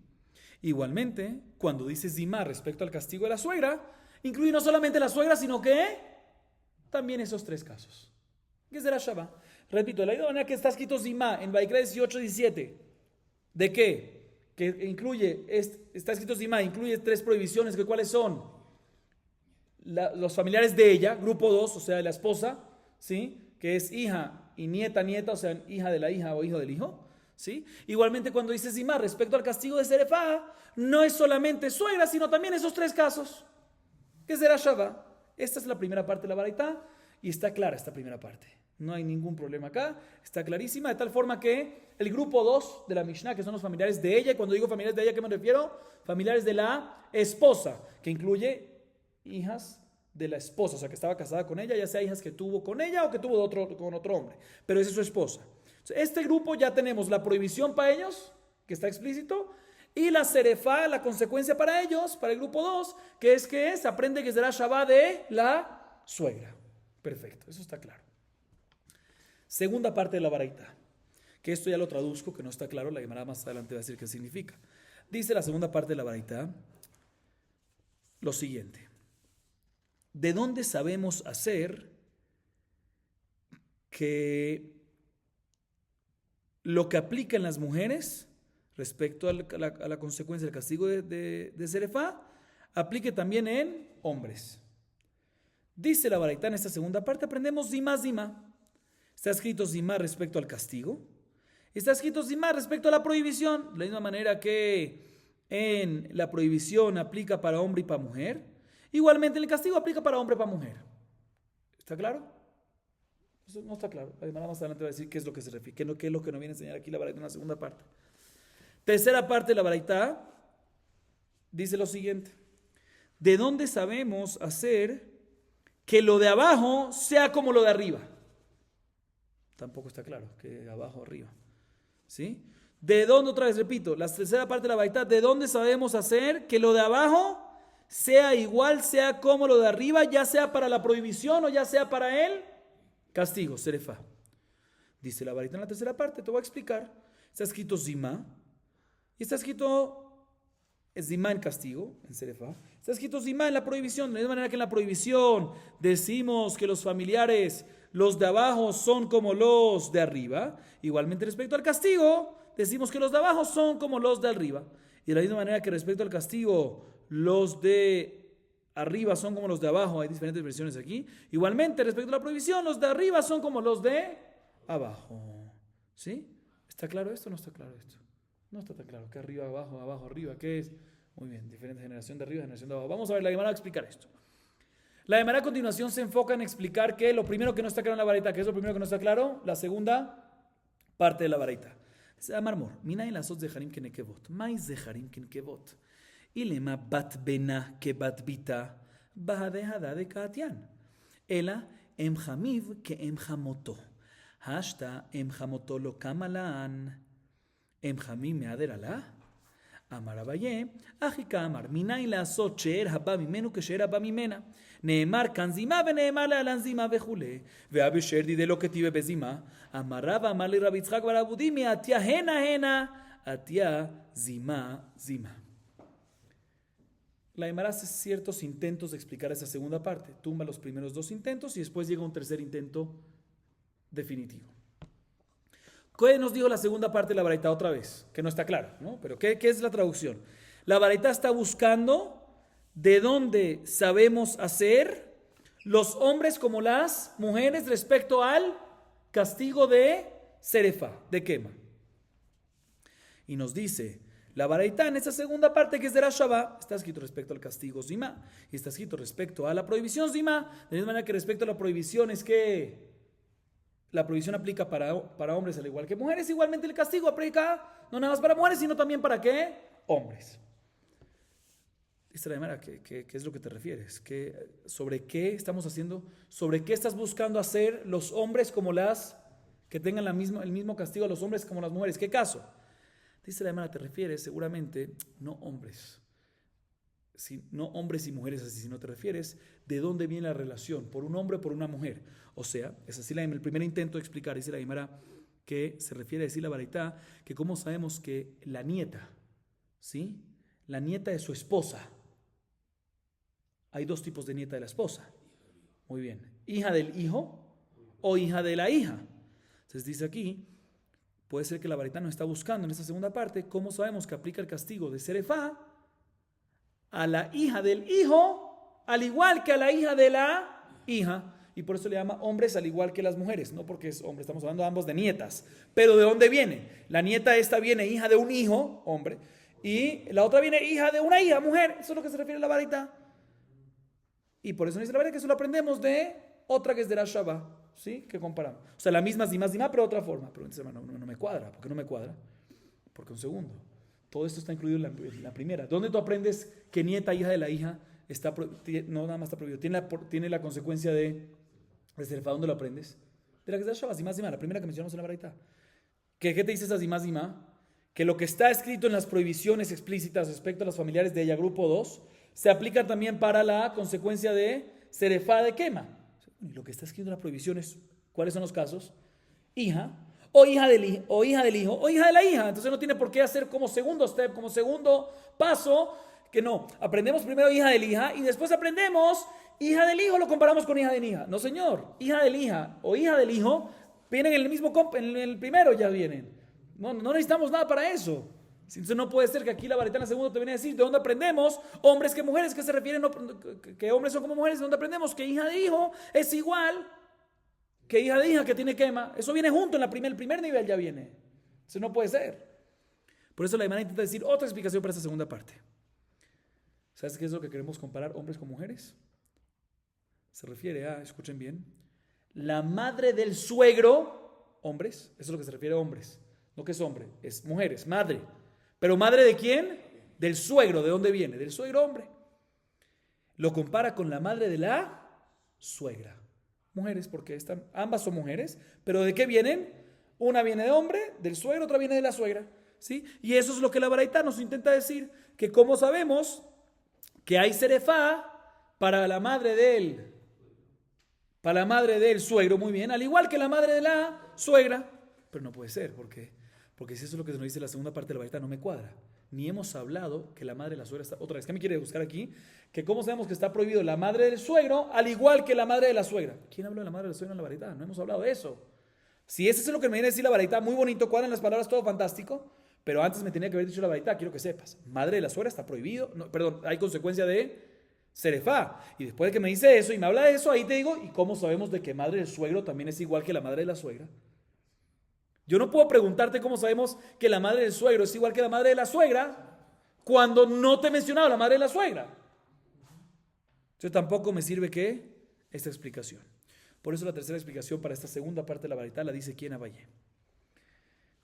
Igualmente, cuando dice zima respecto al castigo de la suegra, incluye no solamente la suegra, sino que también esos tres casos. ¿Qué será Shabbat? Repito, la idea que está escrito zima en Vaikra 18:17, ¿de qué? Que incluye, está escrito zima, incluye tres prohibiciones, que ¿cuáles son? Los familiares de ella, grupo 2, o sea, de la esposa, ¿sí? Que es hija y nieta, o sea, hija de la hija o hijo del hijo. ¿Sí? Igualmente cuando dice zima respecto al castigo de serefa, no es solamente suegra, sino también esos tres casos. ¿Qué será Shabbat? Esta es la primera parte de la baraita y está clara esta primera parte. No hay ningún problema acá, está clarísima, de tal forma que el grupo 2 de la Mishnah, que son los familiares de ella, y cuando digo familiares de ella, ¿a qué me refiero? Familiares de la esposa, que incluye hijas de la esposa, o sea, que estaba casada con ella, ya sea hijas que tuvo con ella o que tuvo con otro hombre, pero esa es su esposa. Este grupo ya tenemos la prohibición para ellos, que está explícito, y la serefa, la consecuencia para ellos, para el grupo 2, que es que se aprende que será Shabbat de la suegra. Perfecto, eso está claro. Segunda parte de la baraita, que esto ya lo traduzco, que no está claro, la Gemara más adelante va a decir qué significa. Dice la segunda parte de la baraita lo siguiente: ¿de dónde sabemos hacer que lo que aplica en las mujeres respecto a la consecuencia del castigo de serefa aplique también en hombres? Dice la baraita en esta segunda parte, aprendemos zima. Está escrito zima respecto al castigo, está escrito zima respecto a la prohibición, de la misma manera que en la prohibición aplica para hombre y para mujer, igualmente en el castigo aplica para hombre y para mujer. ¿Está claro? Eso no está claro. Además, más adelante va a decir qué es lo que se refiere, qué es lo que nos viene a enseñar aquí la baraita en la segunda parte. Tercera parte de la baraita dice lo siguiente: ¿de dónde sabemos hacer que lo de abajo sea como lo de arriba? Tampoco está claro que abajo o arriba. ¿Sí? ¿De dónde, otra vez repito, la tercera parte de la baraita, de dónde sabemos hacer que lo de abajo sea igual, sea como lo de arriba, ya sea para la prohibición o ya sea para el castigo, serefa? Dice la baraita en la tercera parte, te voy a explicar. Está escrito zima y está escrito es zimá en castigo, en Serefá. Está escrito zimá en la prohibición. De la misma manera que en la prohibición decimos que los familiares, los de abajo, son como los de arriba. Igualmente respecto al castigo, decimos que los de abajo son como los de arriba. Y de la misma manera que respecto al castigo, los de arriba son como los de abajo. Hay diferentes versiones aquí. Igualmente respecto a la prohibición, los de arriba son como los de abajo. ¿Sí? ¿Está claro esto o no está claro esto? No está tan claro. ¿Qué arriba, abajo, abajo, arriba? ¿Qué es? Muy bien, diferente generación de arriba, generación de abajo. Vamos a ver, la Gemara va a explicar esto. La Gemara a continuación se enfoca en explicar que lo primero que no está claro en la baraita, ¿qué es lo primero que no está claro? La segunda parte de la baraita. Dice Amarmor, Minay lasot zeharim kenekevot. Mai zeharim kenekevot. Ilema bat bena que bat bita. Bahadehada de Katian. Ela em hamiv que em hamoto. Hashta em hamoto lo kamalan. Em hamim meader ala. Amar Abaye, Ajika Amar, Minay lasot she'er haba mimenu que she'er haba mimena. Neemar kanzima veneemar le'alanzima vejule. Ve'abe she'er dide lo que tive bezima. Amar Rava, Amar li Rabbi Yitzchak bar Abudimi, atia hena, atia zima, zima. La Gemara hace ciertos intentos de explicar esa segunda parte. Tumba los primeros dos intentos y después llega un tercer intento definitivo. ¿Qué nos dijo la segunda parte de la baraita otra vez? Que no está claro, ¿no? Pero ¿qué es la traducción? La baraita está buscando de dónde sabemos hacer los hombres como las mujeres respecto al castigo de Serefá, de quema. Y nos dice, la baraita en esa segunda parte que es de la Shabbat, está escrito respecto al castigo Zimá, y está escrito respecto a la prohibición Zimá, de la misma manera que respecto a la prohibición es que la prohibición aplica para hombres al igual que mujeres. Igualmente el castigo aplica no nada más para mujeres, sino también para ¿qué? Hombres. Dice la Gemara, ¿qué es lo que te refieres? ¿Sobre qué estamos haciendo? ¿Sobre qué estás buscando hacer los hombres como las que tengan el mismo castigo a los hombres como las mujeres? ¿Qué caso? Dice la Gemara, te refieres seguramente no hombres. No hombres y mujeres así, sino te refieres de dónde viene la relación, por un hombre o por una mujer. O sea, es así el primer intento de explicar, dice la Gemara, que se refiere a decir la baraita, que cómo sabemos que la nieta, ¿sí? La nieta de su esposa, hay dos tipos de nieta de la esposa. Muy bien, hija del hijo o hija de la hija. Entonces dice aquí, puede ser que la baraita nos está buscando en esta segunda parte, cómo sabemos que aplica el castigo de Serefá a la hija del hijo, al igual que a la hija de la hija. Y por eso le llama hombres al igual que las mujeres. No porque es hombre, estamos hablando ambos de nietas. Pero ¿de dónde viene? La nieta esta viene hija de un hijo, hombre, y la otra viene hija de una hija, mujer. Eso es lo que se refiere a la baraita. Y por eso dice la baraita que eso lo aprendemos de otra que es de la Shabbat, ¿sí? Que comparamos. O sea, la misma zimá, pero de otra forma. Pero entonces, hermano, no me cuadra. ¿Por qué no me cuadra? Porque un segundo. Todo esto está incluido en la primera. ¿Dónde tú aprendes que nieta, hija de la hija, no nada más está prohibido? Tiene la consecuencia de Serefá. ¿Dónde lo aprendes? De la que es la Shabbat, zimá, la primera que mencionamos en la baraita. ¿Qué te dice esa zimá? Que lo que está escrito en las prohibiciones explícitas respecto a los familiares de ella, grupo 2, se aplica también para la consecuencia de Serefá de quema. Y lo que está escrito en las prohibiciones, ¿cuáles son los casos? Hija, o hija del hijo, o hija del hijo, o hija de la hija. Entonces no tiene por qué hacer como segundo step, como segundo paso, que no. Aprendemos primero hija del hija y después aprendemos hija del hijo, lo comparamos con hija de hija. No, señor. Hija del hija o hija del hijo vienen en el mismo, en el primero ya vienen. No necesitamos nada para eso. Entonces no puede ser que aquí la baraita en la segunda te viene a decir de dónde aprendemos hombres que mujeres, que se refieren, que hombres son como mujeres, de dónde aprendemos que hija de hijo es igual que hija de hija que tiene quema. Eso viene junto en el primer nivel ya viene. Eso no puede ser. Por eso la Gemara intenta decir otra explicación para esta segunda parte. ¿Sabes qué es lo que queremos comparar hombres con mujeres? Se refiere a, escuchen bien, la madre del suegro, hombres, eso es lo que se refiere a hombres, no que es hombre, es mujeres, madre. ¿Pero madre de quién? Del suegro. ¿De dónde viene? Del suegro hombre. Lo compara con la madre de la suegra. Mujeres, porque ambas son mujeres, pero ¿de qué vienen? Una viene de hombre, del suegro, otra viene de la suegra, ¿sí? Y eso es lo que la baraita nos intenta decir, que como sabemos que hay serefá para la madre del suegro, muy bien, al igual que la madre de la suegra, pero no puede ser, porque si eso es lo que nos dice la segunda parte de la baraita, no me cuadra. ni hemos hablado que la madre de la suegra está... Otra vez, ¿qué me quiere buscar aquí? Que cómo sabemos que está prohibido la madre del suegro, al igual que la madre de la suegra. ¿Quién habló de la madre de la suegra en la baraita? No hemos hablado de eso. Si ese es lo que me viene a decir la baraita, muy bonito, cuadran las palabras, todo fantástico, pero antes me tenía que haber dicho la baraita, quiero que sepas. Madre de la suegra está prohibido, no, perdón, hay consecuencia de serefá. Y después de que me dice eso y me habla de eso, ahí te digo, ¿y cómo sabemos de que madre del suegro también es igual que la madre de la suegra? Yo no puedo preguntarte cómo sabemos que la madre del suegro es igual que la madre de la suegra cuando no te he mencionado la madre de la suegra. Entonces tampoco me sirve que esta explicación. Por eso la tercera explicación para esta segunda parte de la baraita la dice ¿quién? Abayé.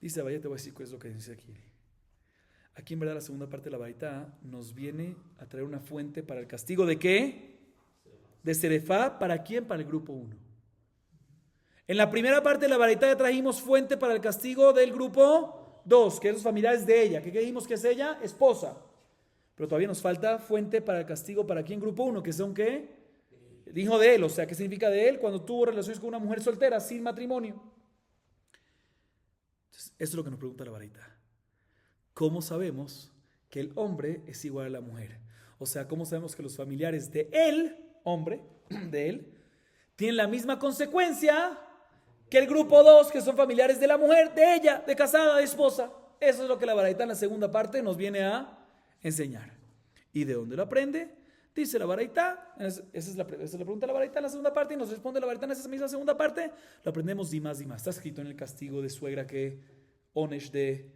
Dice Abayé, te voy a decir qué es lo que dice aquí. Aquí en verdad la segunda parte de la baraita nos viene a traer una fuente para el castigo ¿de qué? De serefá, ¿para quién? Para el grupo 1. En la primera parte de la baraita ya trajimos fuente para el castigo del grupo 2, que es los familiares de ella. ¿Qué dijimos que es ella? Esposa. Pero todavía nos falta fuente para el castigo ¿para quién? Grupo 1, que son ¿qué? El hijo de él, o sea, ¿qué significa de él? Cuando tuvo relaciones con una mujer soltera, sin matrimonio. Entonces, eso es lo que nos pregunta la baraita. ¿Cómo sabemos que el hombre es igual a la mujer? O sea, ¿cómo sabemos que los familiares de él, hombre, de él, tienen la misma consecuencia que el grupo 2, que son familiares de la mujer, de ella, de casada, de esposa? Eso es lo que la baraita en la segunda parte nos viene a enseñar. ¿Y de dónde lo aprende? Dice la baraita, esa es la pregunta de la baraita en la segunda parte, y nos responde la baraita en esa misma segunda parte. Lo aprendemos dimas. Está escrito en el castigo de suegra que onesh de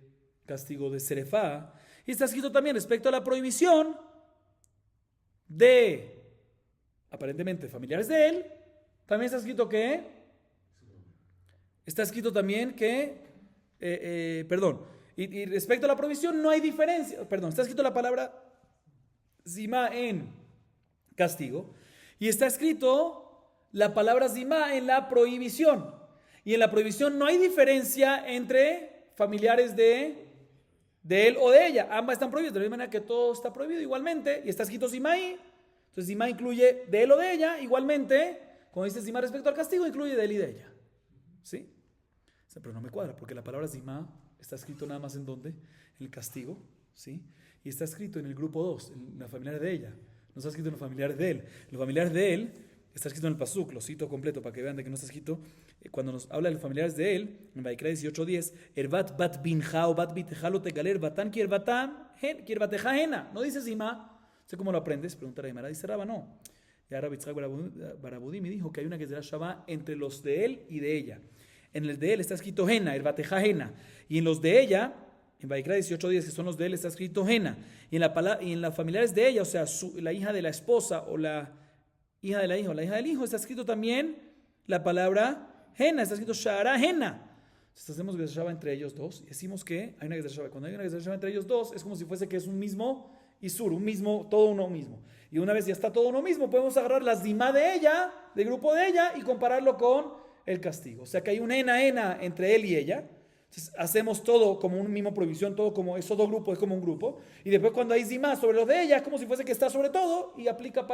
castigo de serefá, y está escrito también respecto a la prohibición de aparentemente familiares de él. También está escrito que y respecto a la prohibición no hay diferencia, está escrito la palabra zima en castigo, y está escrito la palabra zima en la prohibición, y en la prohibición no hay diferencia entre familiares de él o de ella, ambas están prohibidas, de la misma manera que todo está prohibido igualmente, y está escrito zima ahí. Entonces zima incluye de él o de ella, igualmente, cuando dice zima respecto al castigo, incluye de él y de ella, ¿sí? Pero no me cuadra, porque la palabra zima está escrito nada más en ¿dónde? En el castigo, ¿sí? Y está escrito en el grupo 2, en la familiar de ella. No está escrito en los familiares de él. Los familiares de él está escrito en el pasuk, lo cito completo para que vean de que no está escrito. Cuando nos habla de los familiares de él, en Vaikra 18:10, Erbat bat binja o bat biteja lo tegaler batán kierbateja hena. No dice zima. ¿Sé cómo lo aprendes? Pregunta la Gemara. Dice Raba, no. Ya Rabbi Yitzhak Barabudi me dijo que hay una que será Shabbat entre los de él y de ella. En el de él está escrito hena, erbateja hena. Y en los de ella, en Vaikra 18:10, que son los de él, está escrito hena. Y en las familiares de ella, o sea, la hija de la esposa o la hija de la hija o la hija del hijo, está escrito también la palabra hena, está escrito shara hena. Entonces hacemos Gezerah Shabbat entre ellos dos y decimos que hay una Gezerah Shabbat. Cuando hay una Gezerah Shabbat entre ellos dos, es como si fuese que es un mismo isur, un mismo, todo uno mismo. Y una vez ya está todo uno mismo, podemos agarrar la zima de ella, del grupo de ella, y compararlo con el castigo. O sea que hay un hena entre él y ella. Entonces, hacemos todo como una misma prohibición, todo como esos dos grupos es como un grupo, y después cuando hay zimá sobre los de ella es como si fuese que está sobre todo y aplica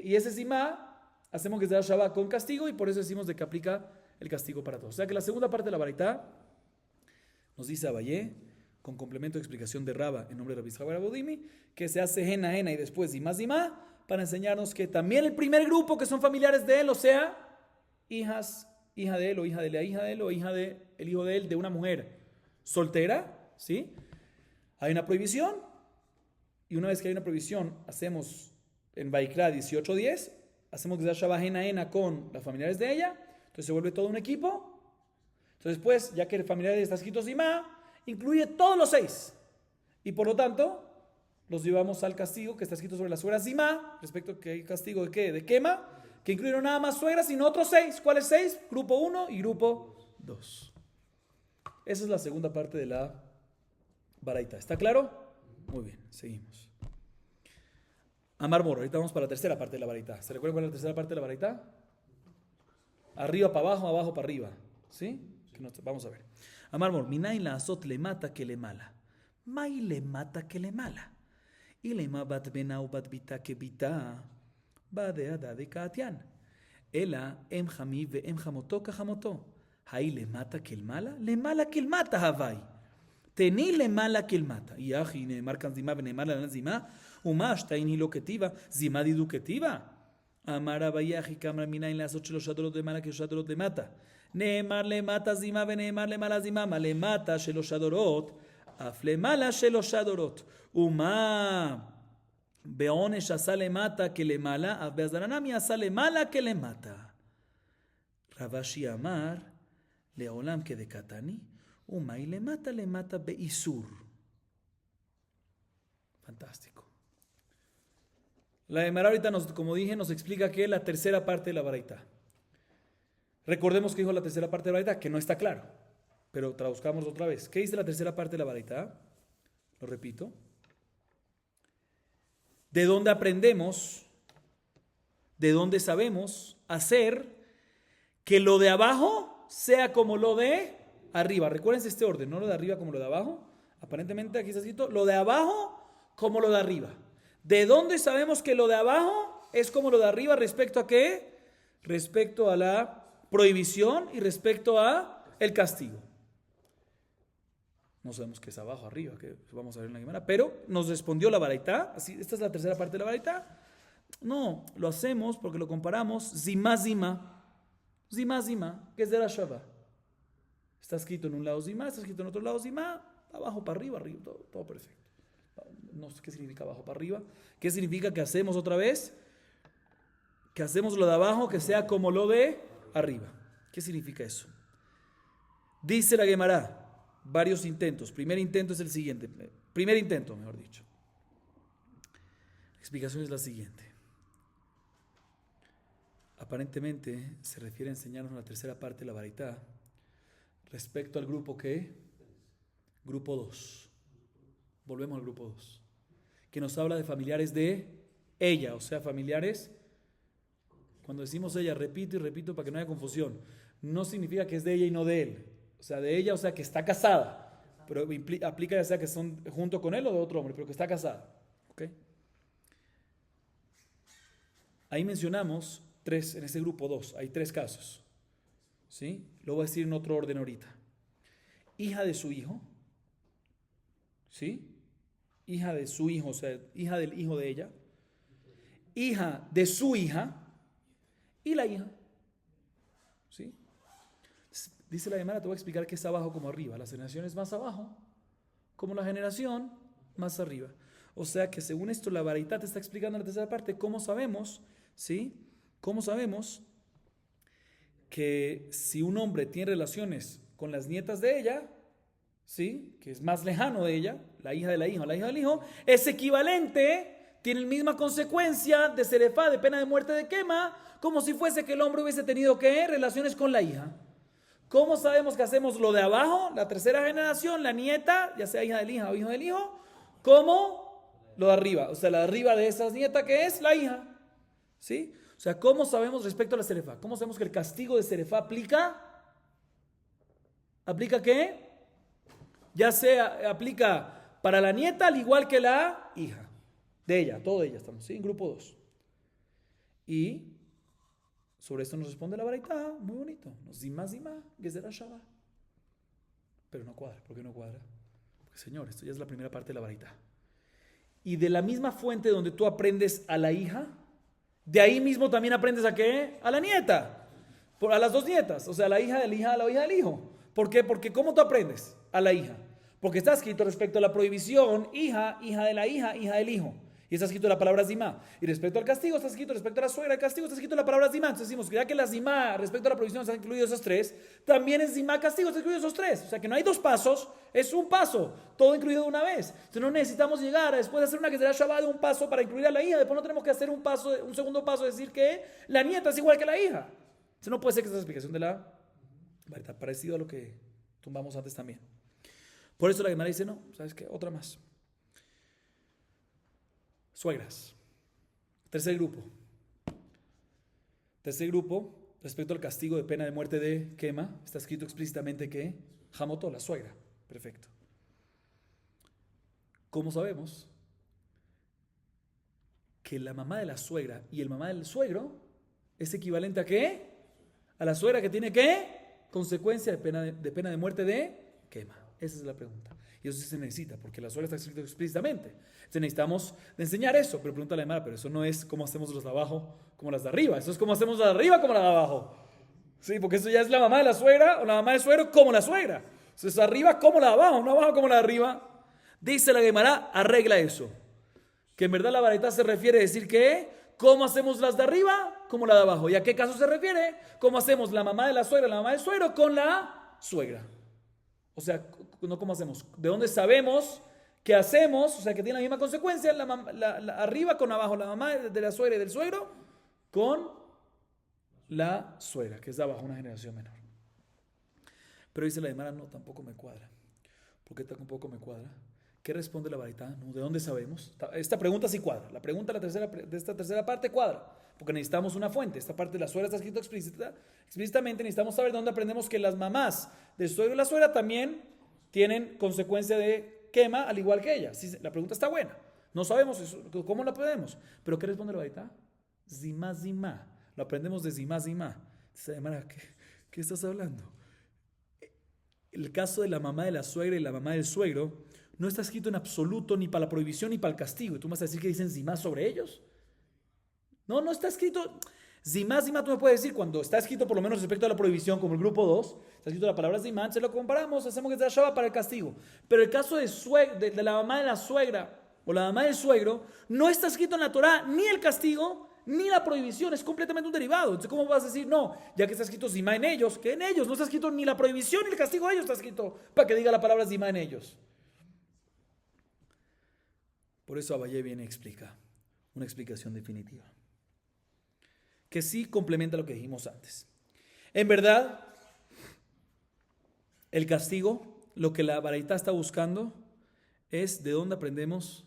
y ese zimá hacemos que sea Shabbat con castigo, y por eso decimos de que aplica el castigo para todos. O sea que la segunda parte de la baraita nos dice Abayé, con complemento de explicación de Raba en nombre de Rabbi Yitzhak Barabudimi, que se hace hena y después zimá para enseñarnos que también el primer grupo, que son familiares de él, o sea, hija de él o hija de la hija de él o hija del hijo de él, de una mujer soltera, ¿sí? Hay una prohibición, y una vez que hay una prohibición, hacemos en Vaikra 18:10, hacemos que sea Shabbat hena con las familiares de ella, entonces se vuelve todo un equipo. Entonces después, ya que el familiar está escrito zimá, incluye todos los 6, y por lo tanto los llevamos al castigo que está escrito sobre la suegra zimá, respecto a que hay castigo de ¿qué? De quema, que incluye no nada más suegras, sino otros 6. ¿Cuáles 6? Grupo 1 y grupo 2. Esa es la segunda parte de la baraita. ¿Está claro? Muy bien, seguimos. Amar Moro, ahorita vamos para la tercera parte de la baraita. ¿Se recuerdan cuál es la tercera parte de la baraita? Arriba para abajo, abajo para arriba. ¿Sí? Vamos a ver. Amar Moro, minay la azot le mata que le mala. May le mata que le mala. Y le ma bat bena u bat bita que bita. Badeada de Kaatian. Ela em jami ve em jamoto ka jamoto. Ahí le mata que el mala, le mala que el mata Havai. Tenile mala que el mata. Y aji, ne marcan zima, ne mala la zima. Umash, taini lo que tiva, zima didu que tiva. Amara bayaji, camra mina en las 8 los shadorot de mala que los shadorot de mata. Neemar le mata zima, neemar le mala zima, le mata shelos shadorot. Afle mala shelos shadorot. Uma. Beonesh asa le mata que le mala. Abbeazdanami asa le mala que le mata. Ravashi amar. Leolam que de katani. Uma y le mata beisur. Fantástico. La Gemara ahorita, como dije, nos explica que es la tercera parte de la baraita. Recordemos que dijo la tercera parte de la baraita, que no está claro, pero traduzcamos otra vez. ¿Qué dice la tercera parte de la baraita? Lo repito. ¿De dónde aprendemos? ¿De dónde sabemos hacer que lo de abajo sea como lo de arriba? Recuérdense este orden, no lo de arriba como lo de abajo. Aparentemente aquí está escrito lo de abajo como lo de arriba. ¿De dónde sabemos que lo de abajo es como lo de arriba respecto a qué? Respecto a la prohibición y respecto a el castigo. No sabemos qué es abajo, arriba, que vamos a ver en la Gemara, pero nos respondió la baraita. Así, esta es la tercera parte de la baraita. No, lo hacemos porque lo comparamos zima, que es de la Shava. Está escrito en un lado zima, está escrito en otro lado zima, abajo para arriba, todo perfecto. No sé qué significa abajo para arriba. ¿Qué significa que hacemos otra vez? Que hacemos lo de abajo que sea como lo de arriba. ¿Qué significa eso? Dice la Gemara, varios intentos. Primer intento es el siguiente. Primer intento, mejor dicho. La explicación es la siguiente. Aparentemente se refiere a enseñarnos la tercera parte de la baraita respecto al grupo ¿qué? Grupo 2. Volvemos al grupo 2. Que nos habla de familiares de ella, o sea, familiares. Cuando decimos ella, repito y repito para que no haya confusión, no significa que es de ella y no de él. O sea, de ella, o sea, que está casada. Pero aplica ya sea que son junto con él o de otro hombre, pero que está casada. ¿Ok? Ahí mencionamos tres, en ese grupo 2, hay 3 casos. ¿Sí? Lo voy a decir en otro orden ahorita. Hija de su hijo. ¿Sí? Hija de su hijo, o sea, hija del hijo de ella. Hija de su hija. Y la hija. ¿Sí? Dice la Gemara, te voy a explicar qué es abajo como arriba. La generación es más abajo, como la generación más arriba. O sea que según esto la baraita te está explicando en la tercera parte cómo sabemos, ¿sí? ¿Cómo sabemos que si un hombre tiene relaciones con las nietas de ella, ¿sí? Que es más lejano de ella, la hija de la hija o la hija del hijo, es equivalente, tiene la misma consecuencia de serefá, de pena de muerte de quema, como si fuese que el hombre hubiese tenido ¿qué? Relaciones con la hija. ¿Cómo sabemos que hacemos lo de abajo, la tercera generación, la nieta, ya sea hija del hija o hijo del hijo, como lo de arriba? O sea, la de arriba de esa nieta que es la hija. ¿Sí? O sea, ¿cómo sabemos respecto a la serefá? ¿Cómo sabemos que el castigo de serefá aplica? ¿Aplica qué? Ya sea, aplica para la nieta al igual que la hija. De ella, todo de ella estamos, ¿sí? En grupo 2. Y sobre esto nos responde la baraita, muy bonito. Nos zima, gezerah shava. Pero no cuadra. ¿Por qué no cuadra? Porque, señor, esto ya es la primera parte de la baraita. Y de la misma fuente donde tú aprendes a la hija, de ahí mismo también aprendes a ¿qué? A la nieta. A las 2 nietas. O sea, a la hija del hija, a la hija del hijo. ¿Por qué? Porque ¿cómo tú aprendes? A la hija. Porque está escrito respecto a la prohibición, hija, hija de la hija, hija del hijo. Y está escrito la palabra zimá. Y respecto al castigo está escrito, respecto a la suegra, el castigo está escrito la palabra zimá. Entonces decimos que ya que la zimá, respecto a la prohibición, están incluidos esos 3, también en zimá, castigo, están incluidos esos 3. O sea que no hay 2 pasos, es un paso, todo incluido de una vez. Entonces no necesitamos llegar a después de hacer una gezerah shavá de un paso para incluir a la hija. Después no tenemos que hacer un segundo paso, decir que la nieta es igual que la hija. Entonces no puede ser que esa es la explicación de la verdad, parecido a lo que tumbamos antes también. Por eso la Gemara dice, no, ¿sabes qué? Otra más. Suegras. Tercer grupo, respecto al castigo de pena de muerte de quema, está escrito explícitamente que Jamotó, la suegra. Perfecto. ¿Cómo sabemos que la mamá de la suegra y el mamá del suegro es equivalente a qué? A la suegra que tiene qué? Consecuencia de pena de muerte de quema. Esa es la pregunta. Y eso sí se necesita, porque la suegra está escrito explícitamente. Entonces necesitamos enseñar eso. Pero pregunta la Gemara, pero eso no es como hacemos los de abajo como las de arriba. Eso es como hacemos las de arriba como las de abajo. Sí, porque eso ya es la mamá de la suegra o la mamá del suegro como la suegra. Entonces arriba como la de abajo, no abajo como la de arriba. Dice la Gemara, arregla eso. Que en verdad la baraita se refiere a decir que, ¿cómo hacemos las de arriba? Como la de abajo. ¿Y a qué caso se refiere? ¿Cómo hacemos la mamá de la suegra, la mamá del suegro con la suegra? O sea, no cómo hacemos. ¿De dónde sabemos qué hacemos? O sea, que tiene la misma consecuencia, arriba con abajo, la mamá de la suegra y del suegro con la suegra, que es de abajo, una generación menor. Pero dice la Gemara, no, tampoco me cuadra. ¿Por qué tampoco me cuadra? ¿Qué responde la baraita? No, ¿de dónde sabemos? Esta pregunta sí cuadra. La pregunta de esta tercera parte cuadra. Porque necesitamos una fuente. Esta parte de la suegra está escrito explícitamente. Necesitamos saber de dónde aprendemos que las mamás del suegro y la suegra también tienen consecuencia de quema, al igual que ella. Sí, la pregunta está buena. No sabemos eso, cómo la aprendemos. Pero ¿qué responde la baraita? Zimá, zimá. Lo aprendemos de zimá, zimá. ¿Qué estás hablando? El caso de la mamá de la suegra y la mamá del suegro no está escrito en absoluto ni para la prohibición ni para el castigo. ¿Y tú me vas a decir que dicen zimá sobre ellos? No está escrito. Zimá, tú me puedes decir cuando está escrito por lo menos respecto a la prohibición, como el grupo 2, está escrito la palabra zimá, se lo comparamos, hacemos que sea shaba para el castigo. Pero el caso de la mamá de la suegra o la mamá del suegro, no está escrito en la Torá ni el castigo ni la prohibición, es completamente un derivado. Entonces, ¿cómo vas a decir no? Ya que está escrito zimá en ellos, que en ellos no está escrito ni la prohibición ni el castigo de ellos está escrito para que diga la palabra zimá en ellos. Por eso Abayé viene y explica una explicación definitiva, que sí complementa lo que dijimos antes. En verdad, el castigo, lo que la baraita está buscando, es de dónde aprendemos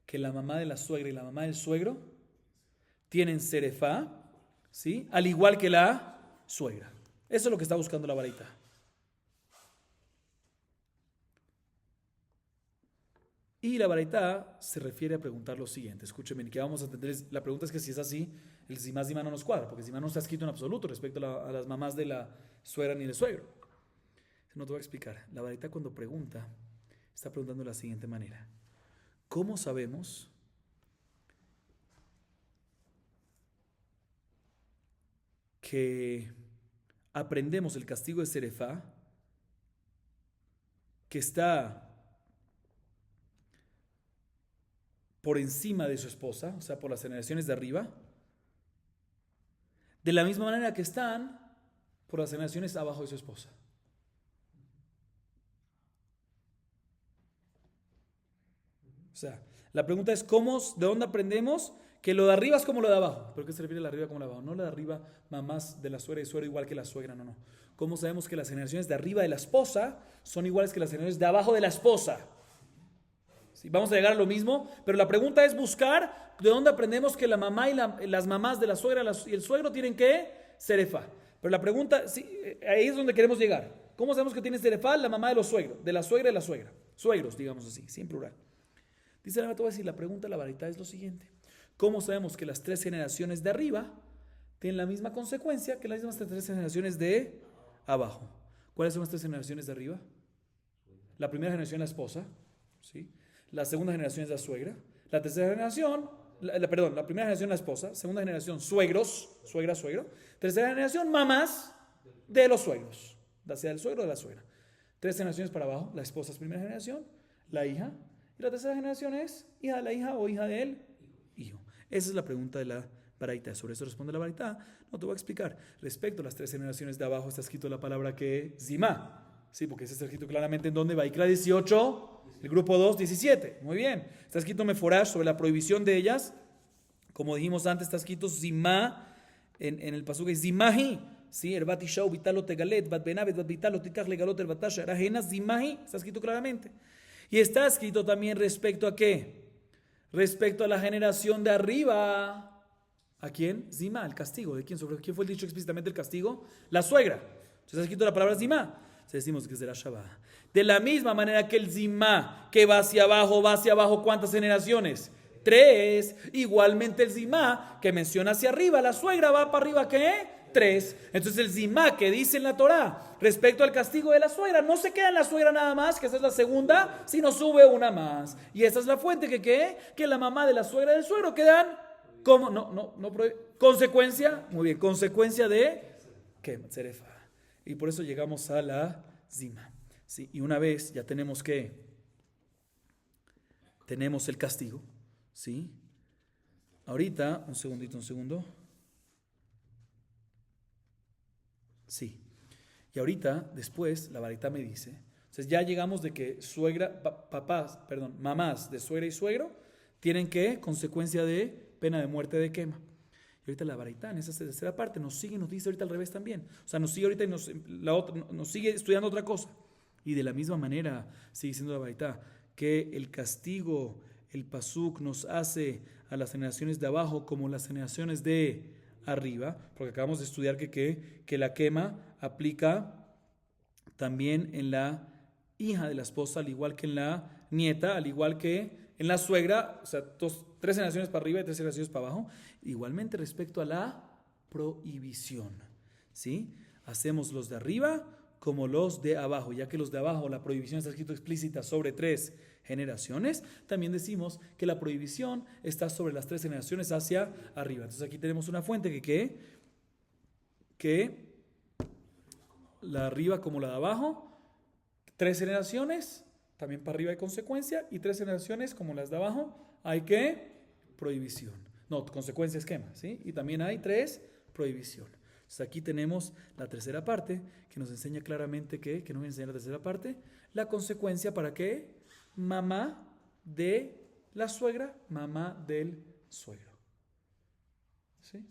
que la mamá de la suegra y la mamá del suegro tienen serefá, ¿sí? Al igual que la suegra. Eso es lo que está buscando la baraita. Y la baraita se refiere a preguntar lo siguiente. Escúchenme, que vamos a entender. La pregunta es que si es así, el zimá no nos cuadra, porque zimá no está escrito en absoluto respecto a las mamás de la suegra ni del suegro. No te voy a explicar. La baraita cuando pregunta, está preguntando de la siguiente manera. ¿Cómo sabemos que aprendemos el castigo de serefá que está por encima de su esposa, o sea, por las generaciones de arriba, de la misma manera que están por las generaciones abajo de su esposa? O sea, la pregunta es ¿de dónde aprendemos que lo de arriba es como lo de abajo? ¿Pero qué se refiere a la arriba como lo de abajo? No lo de arriba, mamás de la suegra y suegro igual que la suegra, no. ¿Cómo sabemos que las generaciones de arriba de la esposa son iguales que las generaciones de abajo de la esposa? Sí, vamos a llegar a lo mismo, pero la pregunta es buscar de dónde aprendemos que la mamá y las mamás de la suegra y el suegro tienen que serefá. Pero la pregunta, sí, ahí es donde queremos llegar. ¿Cómo sabemos que tiene serefá la mamá de los suegros? De la suegra y la suegra. Suegros, digamos así, sí, en plural. Dice la Gemara, la pregunta de la baraita es lo siguiente. ¿Cómo sabemos que las tres generaciones de arriba tienen la misma consecuencia que las mismas tres generaciones de abajo? ¿Cuáles son las tres generaciones de arriba? La primera generación es la esposa, ¿sí? La segunda generación es la suegra. La tercera generación, la primera generación es la esposa. Segunda generación, suegros, suegra, suegro. Tercera generación, mamás de los suegros, ya sea del suegro o de la suegra. Tres generaciones para abajo, la esposa es primera generación, la hija. Y la tercera generación es hija de la hija o hija del hijo. Esa es la pregunta de la baraita. Sobre eso responde la baraita. No te voy a explicar. Respecto a las tres generaciones de abajo está escrito la palabra que zimá. Sí, porque ese está escrito claramente en donde Vaikra 18, el grupo 2, 17. Muy bien. Está escrito meforash sobre la prohibición de ellas. Como dijimos antes, está escrito zimá en el pasuk zimahi. Sí, el batishau vitalo tegalet, bat benavet, bat vitalo tikach legalot el batasha, arajena zimahi. Está escrito claramente. Y está escrito también respecto a ¿qué? Respecto a la generación de arriba. ¿A quién? Zimá, el castigo. ¿De quién? ¿Sobre quién fue el dicho explícitamente el castigo? La suegra. Entonces está escrito la palabra zimá. Entonces decimos que será Shabbat. De la misma manera que el zimá, que va hacia abajo, ¿cuántas generaciones? 3. Igualmente el zimá, que menciona hacia arriba, la suegra va para arriba, ¿qué? 3. Entonces el zimá que dice en la Torá respecto al castigo de la suegra no se queda en la suegra nada más, que esa es la segunda, sino sube una más. Y esa es la fuente que la mamá de la suegra y del suegro quedan como consecuencia, muy bien, consecuencia de ¿qué? Tzerefa. Y por eso llegamos a la zima. ¿Sí? Y una vez ya tenemos tenemos el castigo, ¿sí? Ahorita, un segundo. Sí. Y ahorita, después, la varita me dice, entonces ya llegamos de que mamás de suegra y suegro tienen que consecuencia de pena de muerte de quema. Y ahorita la varita en esa tercera parte nos sigue y nos dice ahorita al revés también. O sea, nos sigue ahorita y nos sigue estudiando otra cosa. Y de la misma manera sigue diciendo la varita que el castigo, el pasuk nos hace a las generaciones de abajo como las generaciones de arriba, porque acabamos de estudiar que la quema aplica también en la hija de la esposa, al igual que en la nieta, al igual que en la suegra, o sea, 3 generaciones para arriba y 3 generaciones para abajo. Igualmente respecto a la prohibición, ¿sí? Hacemos los de arriba como los de abajo, ya que los de abajo, la prohibición está escrito explícita sobre 3 generaciones, también decimos que la prohibición está sobre las 3 generaciones hacia arriba. Entonces aquí tenemos una fuente que la arriba como la de abajo, 3 generaciones, también para arriba hay consecuencia, y 3 generaciones como las de abajo, hay que prohibición. No, consecuencia es quema, ¿sí? Y también hay 3 prohibición. Entonces aquí tenemos la tercera parte que nos enseña claramente que nos enseña la tercera parte, la consecuencia para que mamá de la suegra, mamá del suegro. ¿Sí?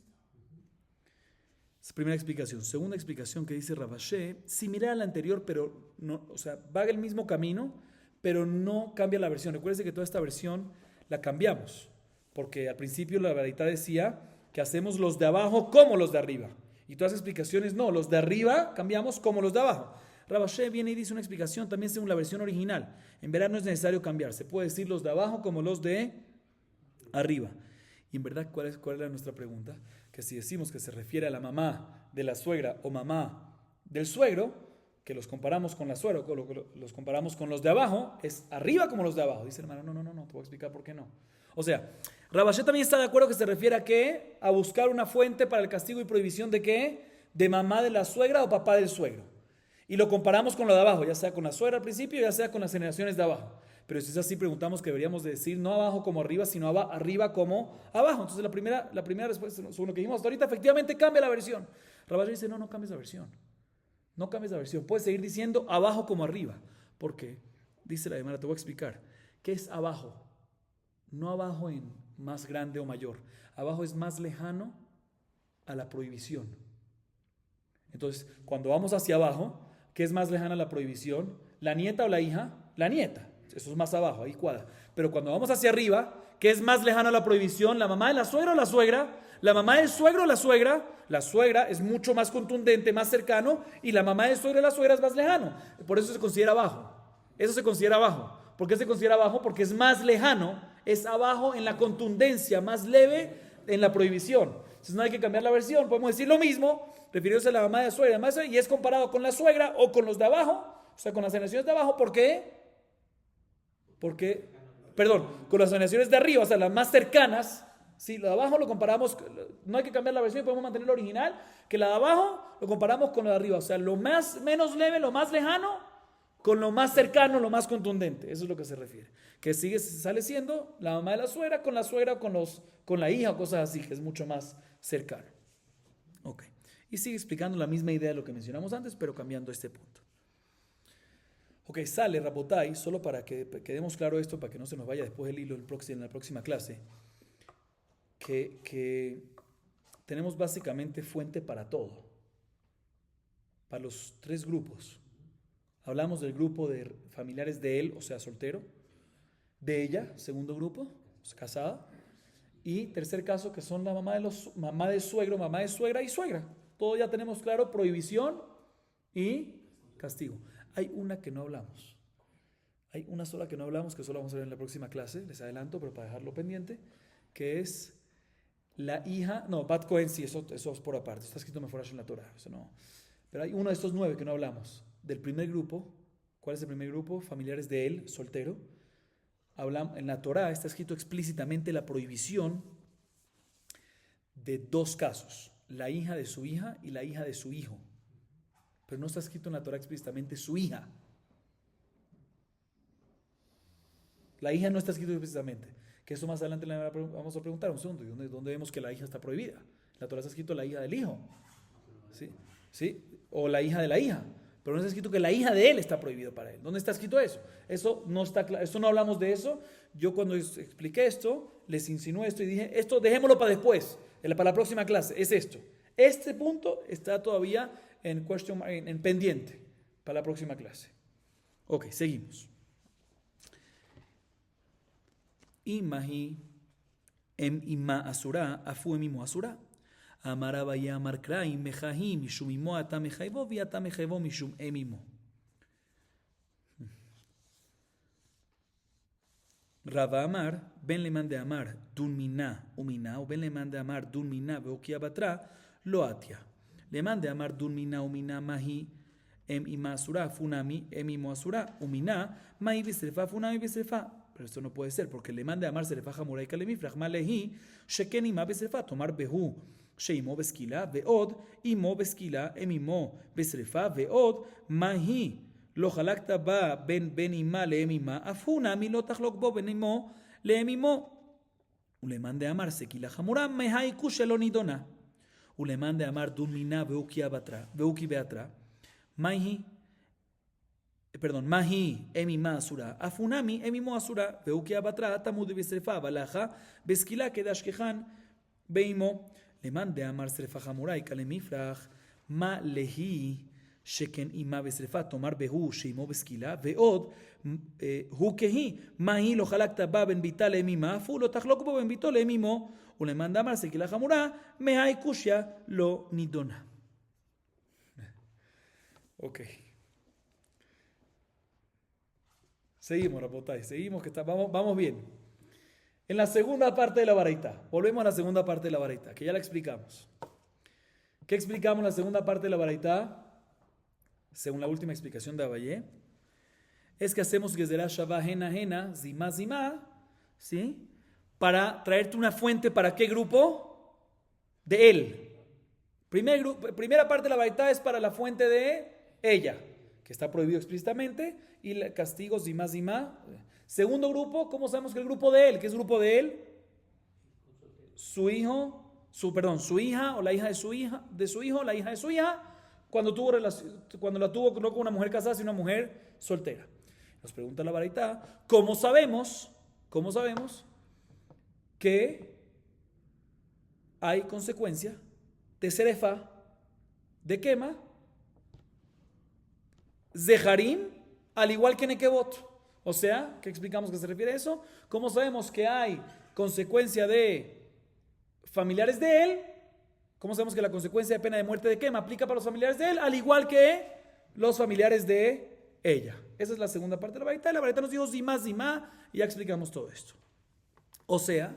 Esa primera explicación. Segunda explicación que dice Rabashé, similar a la anterior, pero no, o sea, va el mismo camino, pero no cambia la versión. Recuerden que toda esta versión la cambiamos, porque al principio la verdad decía que hacemos los de abajo como los de arriba. Y todas las explicaciones no, los de arriba cambiamos como los de abajo. Rabashé viene y dice una explicación también según la versión original. En verdad no es necesario cambiar, se puede decir los de abajo como los de arriba. Y en verdad, ¿cuál era nuestra pregunta? Que si decimos que se refiere a la mamá de la suegra o mamá del suegro, que los comparamos con la suegra, los comparamos con los de abajo, es arriba como los de abajo. Dice el hermano, no, te voy a explicar por qué no. O sea, Rabashé también está de acuerdo que se refiere a qué, a buscar una fuente para el castigo y prohibición de qué, de mamá de la suegra o papá del suegro. Y lo comparamos con lo de abajo, ya sea con la suegra al principio, ya sea con las generaciones de abajo. Pero si es así, preguntamos que deberíamos de decir no abajo como arriba, sino arriba como abajo. Entonces la primera respuesta, según lo que dijimos hasta ahorita, efectivamente cambia la versión. Rabashé dice, no cambies la versión. No cambies la versión. Puedes seguir diciendo abajo como arriba. ¿Por qué? Dice la Gemara, te voy a explicar. ¿Qué es abajo? No abajo en más grande o mayor. Abajo es más lejano a la prohibición. Entonces, cuando vamos hacia abajo, ¿qué es más lejana a la prohibición? ¿La nieta o la hija? La nieta. Eso es más abajo, ahí cuadra. Pero cuando vamos hacia arriba, ¿qué es más lejano a la prohibición? ¿La mamá de la suegra o la suegra? ¿La mamá del suegro o la suegra? La suegra es mucho más contundente, más cercano, y la mamá del suegro y la suegra es más lejano. Por eso se considera abajo. Eso se considera abajo. ¿Por qué se considera abajo? Porque es más lejano, es abajo en la contundencia, más leve en la prohibición. Entonces no hay que cambiar la versión, podemos decir lo mismo, refiriéndose a la mamá de la suegra, y es comparado con la suegra o con los de abajo, o sea, con las generaciones de abajo. ¿Por qué? Con las generaciones de arriba, o sea, las más cercanas. Si lo de abajo lo comparamos, no hay que cambiar la versión, podemos mantener la original, que la de abajo lo comparamos con la de arriba, o sea, lo menos leve, lo más lejano, con lo más cercano, lo más contundente. Eso es lo que se refiere. Que sale siendo la mamá de la suegra o con la hija o cosas así, que es mucho más cercano. Ok. Y sigue explicando la misma idea de lo que mencionamos antes, pero cambiando este punto. Ok, sale Rabotai, solo para que quedemos claro esto, para que no se nos vaya después el hilo en la próxima clase, que tenemos básicamente fuente para todo, para los 3 grupos. Hablamos del grupo de familiares de él, o sea, soltero, de ella, segundo grupo, casada, y tercer caso, que son la mamá de suegro, mamá de suegra y suegra. Todo ya tenemos claro, prohibición y castigo. Hay una que no hablamos. Hay una sola que no hablamos, que solo vamos a ver en la próxima clase, les adelanto, pero para dejarlo pendiente, que es la hija, no, Bat Cohen sí, eso es por aparte, está escrito mejor en la Torah, eso no. Pero hay uno de estos 9 que no hablamos. Del primer grupo, ¿cuál es el primer grupo? Familiares de él, soltero. En la Torah está escrito explícitamente la prohibición de 2 casos, la hija de su hija y la hija de su hijo. Pero no está escrito en la Torah explícitamente su hija. La hija no está escrito explícitamente. Que eso más adelante le vamos a preguntar un segundo. ¿Dónde vemos que la hija está prohibida? En la Torah está escrito la hija del hijo. ¿Sí? ¿Sí? O la hija de la hija. Pero no está escrito que la hija de él está prohibido para él. ¿Dónde está escrito eso? Eso no está claro. Esto no hablamos de eso. Yo cuando expliqué esto, les insinué esto y dije, esto dejémoslo para después, para la próxima clase. Es esto. Este punto está todavía en pendiente para la próxima clase. Ok, seguimos. Imahi em ima asura, afu em imo asura. Amar vaya amar kraim mejahi mishum imo ata mejaivo vi ata mejaivo mishum emimo. Rava Amar, ben le mande amar dun mina umina, o ben le mande amar dun mina veokia batra, lo atia. Le mande amar dun mina umina mahi em ima asura funami em imo asura umina mahi bisrefa funami bisrefa. Pero esto no puede ser, porque le mande amar serefa jamurai kalemifrach malehi sheken ima bisrefa tomar behu. שאימו בסקילה, ועוד אימו בסקילה, אמימו בשריפה, ועוד מהי לא חלקת בה בין אימה לאם אימה, אף הוא נמי לא תחלוק בו בין אימו לאם אימו. ולמאן דאמר סקילה חמורה, מהי כושלא נידונה. ולמאן דאמר דון מינה ואוקי באתרה, מהי אם אימה אסורה, אף הוא נמי אם אימו אסורה, ואוקי באתרה תמוד בשריפה, ולאחה בסקילה כדשכחן באימו. למאן דאמר שרפה חמורה יקלה מפרח, מה להי שכן אימה בשרפה תאמר בהו שאימו בסקילה, ועוד הוא כהי, מה היא לא חלקת בה בין ביתה לאם אימה, אף הוא לא תחלוק בו בין ביתו לאם אימו, ולמאן דאמר סקילה חמורה, מהי קושיה לא נידונה. Ok. Seguimos, Rabotay, seguimos, vamos bien. En la segunda parte de la baraita, volvemos a la segunda parte de la baraita, que ya la explicamos. ¿Qué explicamos en la segunda parte de la baraita? Según la última explicación de Abayé, es que hacemos Gezerá Shavá Hena, Zimá, Zimá, ¿sí? Para traerte una fuente, ¿para qué grupo? De él. Primera parte de la baraita es para la fuente de ella, que está prohibido explícitamente, y el castigo Zimá, Zimá. Segundo grupo, ¿cómo sabemos que el grupo de él? ¿Qué es el grupo de él? Su hija, o la hija de su hijo, la hija de su hija, cuando la tuvo no con una mujer casada, sino una mujer soltera. Nos pregunta la baraita, ¿cómo sabemos que hay consecuencia de serefa, de quema, zeharim, al igual que nekebot? O sea, ¿qué explicamos que se refiere a eso? ¿Cómo sabemos que hay consecuencia de familiares de él? ¿Cómo sabemos que la consecuencia de pena de muerte de quema aplica para los familiares de él, al igual que los familiares de ella? Esa es la segunda parte de la baraita. Y la baraita nos dijo zimá, zimá, y ya explicamos todo esto. O sea,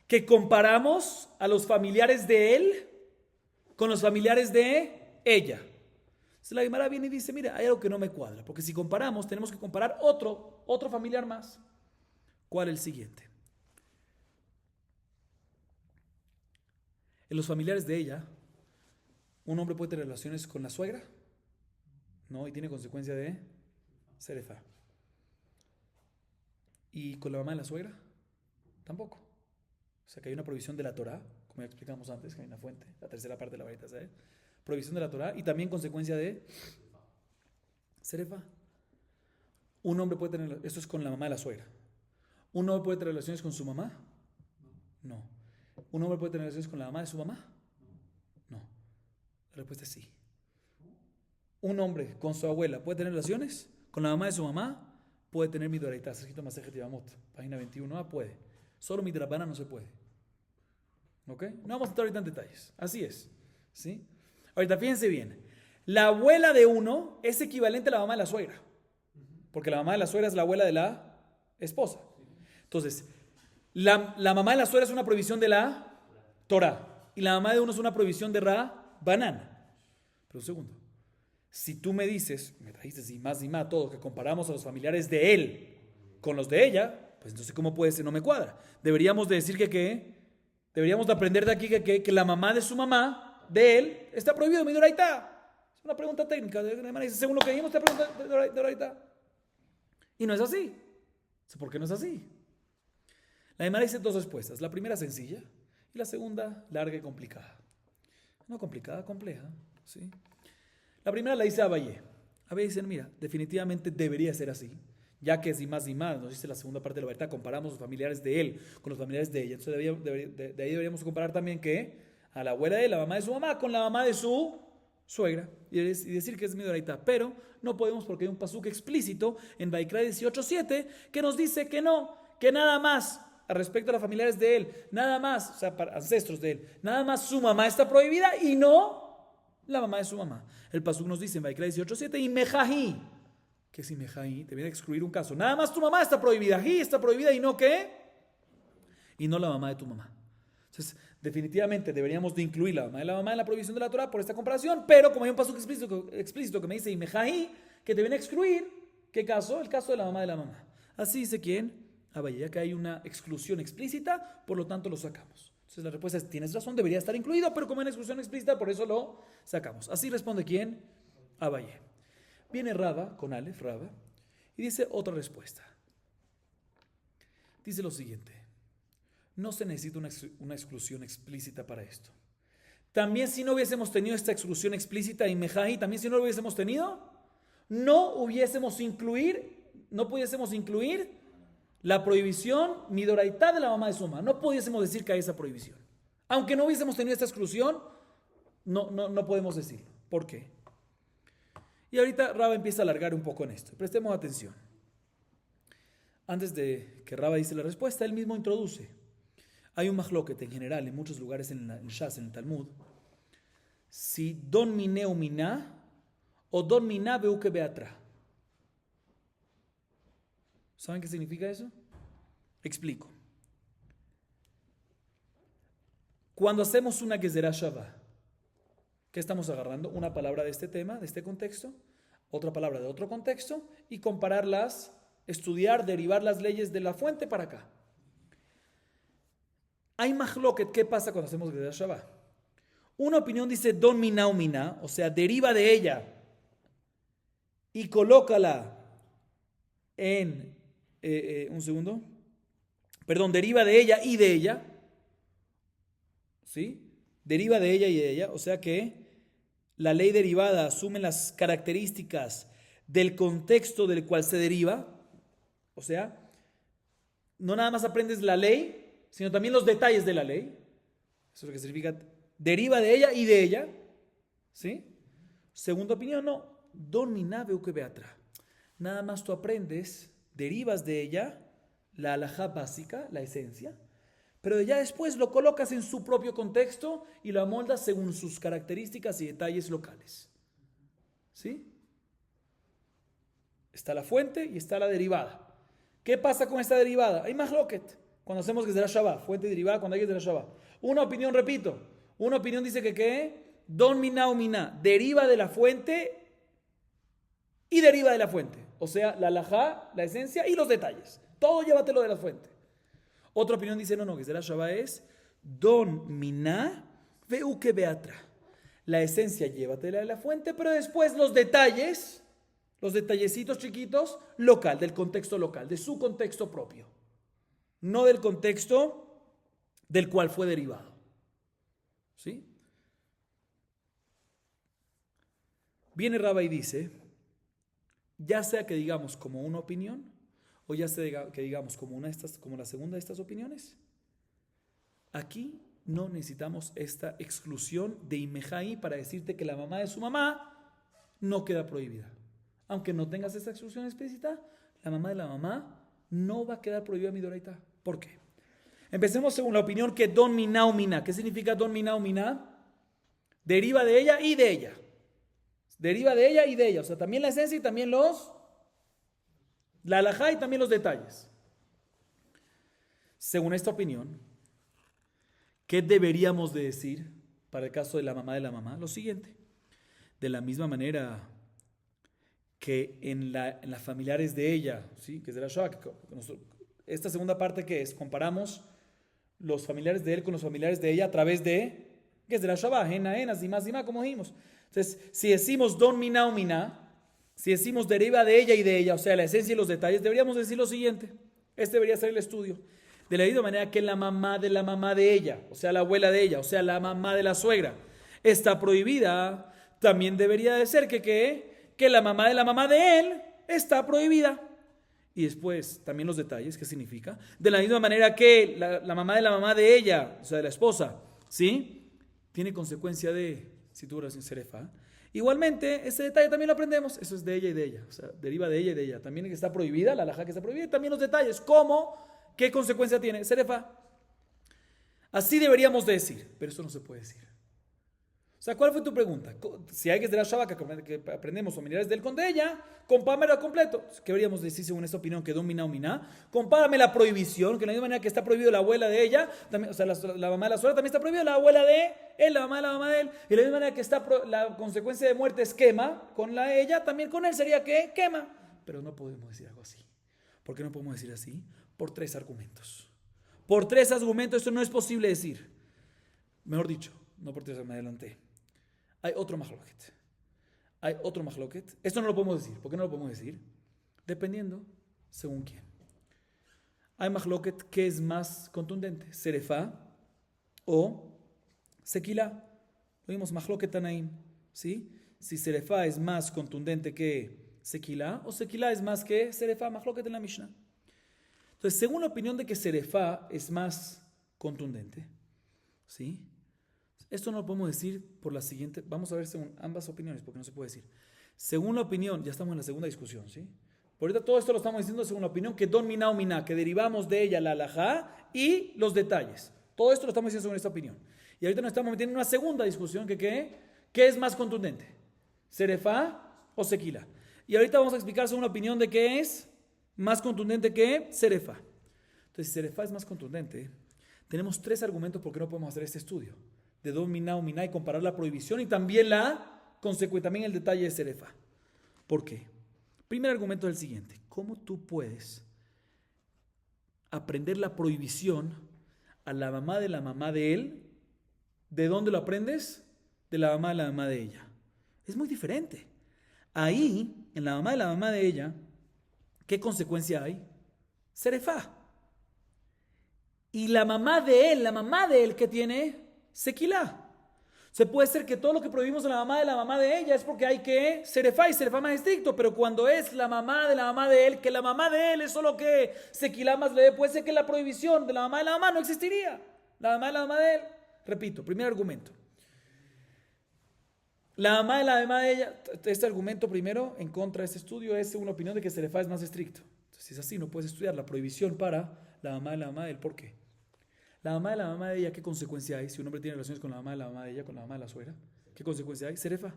que comparamos a los familiares de él con los familiares de ella. La Gemara viene y dice, mira, hay algo que no me cuadra, porque si comparamos, tenemos que comparar otro familiar más. ¿Cuál es el siguiente? En los familiares de ella, ¿un hombre puede tener relaciones con la suegra? No, y tiene consecuencia de serefa. ¿Y con la mamá de la suegra? Tampoco. O sea que hay una prohibición de la Torah, como ya explicamos antes, que hay una fuente, la tercera parte de la baraita, ¿sabes? Prohibición de la Torah y también consecuencia de serefa. Un hombre puede tener, esto es con la mamá de la suegra. ¿Un hombre puede tener relaciones con su mamá? No. ¿Un hombre puede tener relaciones con la mamá de su mamá? No. La respuesta es sí. ¿Un hombre con su abuela puede tener relaciones con la mamá de su mamá? Puede tener midoraita, escrito en Masejet Yevamot, página 21a, puede. Solo midrabana no se puede. ¿Ok? No vamos a entrar ahorita en detalles. Así es. ¿Sí? Ahorita fíjense bien, la abuela de uno es equivalente a la mamá de la suegra, porque la mamá de la suegra es la abuela de la esposa. Entonces, la mamá de la suegra es una prohibición de la Torah, y la mamá de uno es una prohibición de Ra, banana. Pero un segundo, si tú me dices, me trajiste y más, todo, que comparamos a los familiares de él con los de ella, pues entonces ¿cómo puede ser? No me cuadra. Deberíamos de decir que ¿qué? Deberíamos de aprender de aquí que la mamá de su mamá, de él, está prohibido midoraita. Es una pregunta técnica. Según lo que dijimos, te pregunta midoraita. Y no es así. ¿Por qué no es así? La Gemara dice dos respuestas. La primera sencilla y la segunda larga y complicada. No complicada, compleja. ¿Sí? La primera la dice Abaye. Abaye dice, mira, definitivamente debería ser así. Ya que es y más, nos dice la segunda parte de la verdad, comparamos los familiares de él con los familiares de ella. Entonces de ahí deberíamos comparar también que a la abuela de él, la mamá de su mamá, con la mamá de su suegra. Y decir que es midoraita. Pero no podemos porque hay un pasuk explícito en Vaikra 18:7 que nos dice que no, que nada más, respecto a los familiares de él, nada más, o sea, para ancestros de él, nada más su mamá está prohibida y no la mamá de su mamá. El pasuk nos dice en Vaikra 18:7 y mejahi. ¿Qué si mejahi? Te viene a excluir un caso. Nada más tu mamá está prohibida. Hi está prohibida y no ¿qué? Y no la mamá de tu mamá. Entonces, definitivamente deberíamos de incluir la mamá en la prohibición de la Torah por esta comparación, pero como hay un paso explícito que me dice y mejahi, que te viene a excluir, ¿qué caso? El caso de la mamá. Así dice quién. Abaye, ya que hay una exclusión explícita, por lo tanto lo sacamos. Entonces la respuesta es, tienes razón, debería estar incluido, pero como hay una exclusión explícita, por eso lo sacamos. Así responde quién. Abaye. Viene Raba, con Aleph, Raba, y dice otra respuesta. Dice lo siguiente. No se necesita una exclusión explícita para esto. También si no hubiésemos tenido esta exclusión explícita y mejahi, también si no lo hubiésemos tenido, no pudiésemos incluir la prohibición midoraitá de la mamá de su mamá. No pudiésemos decir que hay esa prohibición. Aunque no hubiésemos tenido esta exclusión, no podemos decirlo. ¿Por qué? Y ahorita Raba empieza a alargar un poco en esto. Prestemos atención. Antes de que Raba dice la respuesta, él mismo introduce. Hay un mahloket en general, en muchos lugares en el Shas, en el Talmud, si don mineu miná o don miná beuke beatra. ¿Saben qué significa eso? Explico. Cuando hacemos una gezerá shavá, ¿qué estamos agarrando? Una palabra de este tema, de este contexto, otra palabra de otro contexto y compararlas, estudiar, derivar las leyes de la fuente para acá. Hay mahloket, ¿qué pasa cuando hacemos gezerá shavá? Una opinión dice don miná o miná, o sea, deriva de ella y colócala en, deriva de ella y de ella, ¿sí? Deriva de ella y de ella, o sea que la ley derivada asume las características del contexto del cual se deriva, o sea, no nada más aprendes la ley, sino también los detalles de la ley. Eso es lo que significa deriva de ella y de ella, ¿sí? Segunda opinión, no, don miná beuke beatra. Nada más tú aprendes, derivas de ella la halajá básica, la esencia, pero ya después lo colocas en su propio contexto y lo amoldas según sus características y detalles locales. ¿Sí? Está la fuente y está la derivada. ¿Qué pasa con esta derivada? Hay mahloket. Cuando hacemos gezerá shavá, fuente y derivada, cuando hay gezerá shavá. Una opinión, repito, una opinión dice que ¿qué? Don miná o miná, deriva de la fuente y deriva de la fuente. O sea, la halajá, la esencia y los detalles. Todo llévatelo de la fuente. Otra opinión dice, no, gezerá shavá es don miná beuke beatra. La esencia llévatela de la fuente, pero después los detalles, los detallecitos chiquitos, local, del contexto local, de su contexto propio. No del contexto del cual fue derivado. ¿Sí? Viene Raba y dice, ya sea que digamos como una opinión, o ya sea que digamos como la segunda de estas opiniones, aquí no necesitamos esta exclusión de Imejaí para decirte que la mamá de su mamá no queda prohibida. Aunque no tengas esta exclusión explícita, la mamá de la mamá no va a quedar prohibida midoraita. ¿Por qué? Empecemos según la opinión que don miná o miná. ¿Qué significa don miná o miná? Deriva de ella y de ella. Deriva de ella y de ella. O sea, también la esencia y también la halajá y también los detalles. Según esta opinión, ¿Qué deberíamos de decir para el caso de la mamá de la mamá? Lo siguiente. De la misma manera que en las familiares de ella, ¿sí? Que es de la Shoah, esta segunda parte que es, comparamos los familiares de él con los familiares de ella a través de, que es de la Shoah, Ena, Zima, como dijimos. Entonces, si decimos Don Mina o Mina, si decimos deriva de ella, o sea, la esencia y los detalles, deberíamos decir lo siguiente. Este debería ser el estudio. De la misma manera que la mamá de ella, o sea, la abuela de ella, o sea, la mamá de la suegra, está prohibida, también debería de ser que la mamá de él está prohibida. Y después, también los detalles, ¿qué significa? De la misma manera que la mamá de ella, o sea, de la esposa, ¿sí? Tiene consecuencia de, si tú eres en Serefa. Igualmente, ese detalle también lo aprendemos. Eso es de ella y de ella. O sea, deriva de ella y de ella. También que está prohibida, la halajá que está prohibida. Y también los detalles. ¿Cómo? ¿Qué consecuencia tiene? Serefa. Así deberíamos decir. Pero eso no se puede decir. O sea, ¿cuál fue tu pregunta? Si hay que de la Shabbat que aprendemos familiares del con de ella, compáramelo completo. ¿Qué deberíamos decir según esta opinión? Que don mina o mina. Compárame la prohibición, que de la misma manera que está prohibido la abuela de ella, también, o sea, la mamá de la suegra también está prohibida, la abuela de él, la mamá de él. Y de la misma manera que está la consecuencia de muerte es quema con la de ella, también con él sería que quema. Pero no podemos decir algo así. ¿Por qué no podemos decir así? Por 3 argumentos. Por 3 argumentos esto no es posible decir. Mejor dicho, no por 3, me adelanté. Hay otro mahloket. Esto no lo podemos decir. ¿Por qué no lo podemos decir? Dependiendo según quién. Hay mahloket que es más contundente. Serefa o sequilá. Lo vimos mahloket tanaim. ¿Sí? Si serefa es más contundente que sequilá o sequilá es más que serefa. Mahloket en la Mishnah. Entonces, según la opinión de que serefa es más contundente, ¿sí? Esto no lo podemos decir por la siguiente. Vamos a ver según ambas opiniones, porque no se puede decir. Según la opinión, ya estamos en la segunda discusión, ¿sí? Por ahorita todo esto lo estamos diciendo según la opinión que don mina o mina, que derivamos de ella la halajá y los detalles. Todo esto lo estamos diciendo según esta opinión. Y ahorita nos estamos metiendo en una segunda discusión que ¿qué es más contundente? ¿Serefá o sequila? Y ahorita vamos a explicar según la opinión de qué es más contundente que serefá. Entonces, si serefá es más contundente, tenemos 3 argumentos por qué no podemos hacer este estudio de don mina o mina y comparar la prohibición y también también el detalle de serefa. ¿Por qué? Primer argumento es el siguiente. ¿Cómo tú puedes aprender la prohibición a la mamá de él? ¿De dónde lo aprendes? De la mamá de ella. Es muy diferente. Ahí, en la mamá de ella, ¿qué consecuencia hay? Serefa. Y la mamá de él, ¿qué tiene? Sequilá. Se puede ser que todo lo que prohibimos a la mamá de ella es porque hay que serefá y serefá más estricto, pero cuando es la mamá de él, que la mamá de él es solo que sequilá más leve, puede ser que la prohibición de la mamá no existiría. La mamá de él. Repito, primer argumento. La mamá de ella, este argumento primero en contra de este estudio es según la opinión de que serefá es más estricto. Entonces, si es así, no puedes estudiar la prohibición para la mamá de él. ¿Por qué? La mamá de ella, ¿qué consecuencia hay? Si un hombre tiene relaciones con la mamá de ella, con la mamá de la suegra, ¿qué consecuencia hay? Serefa.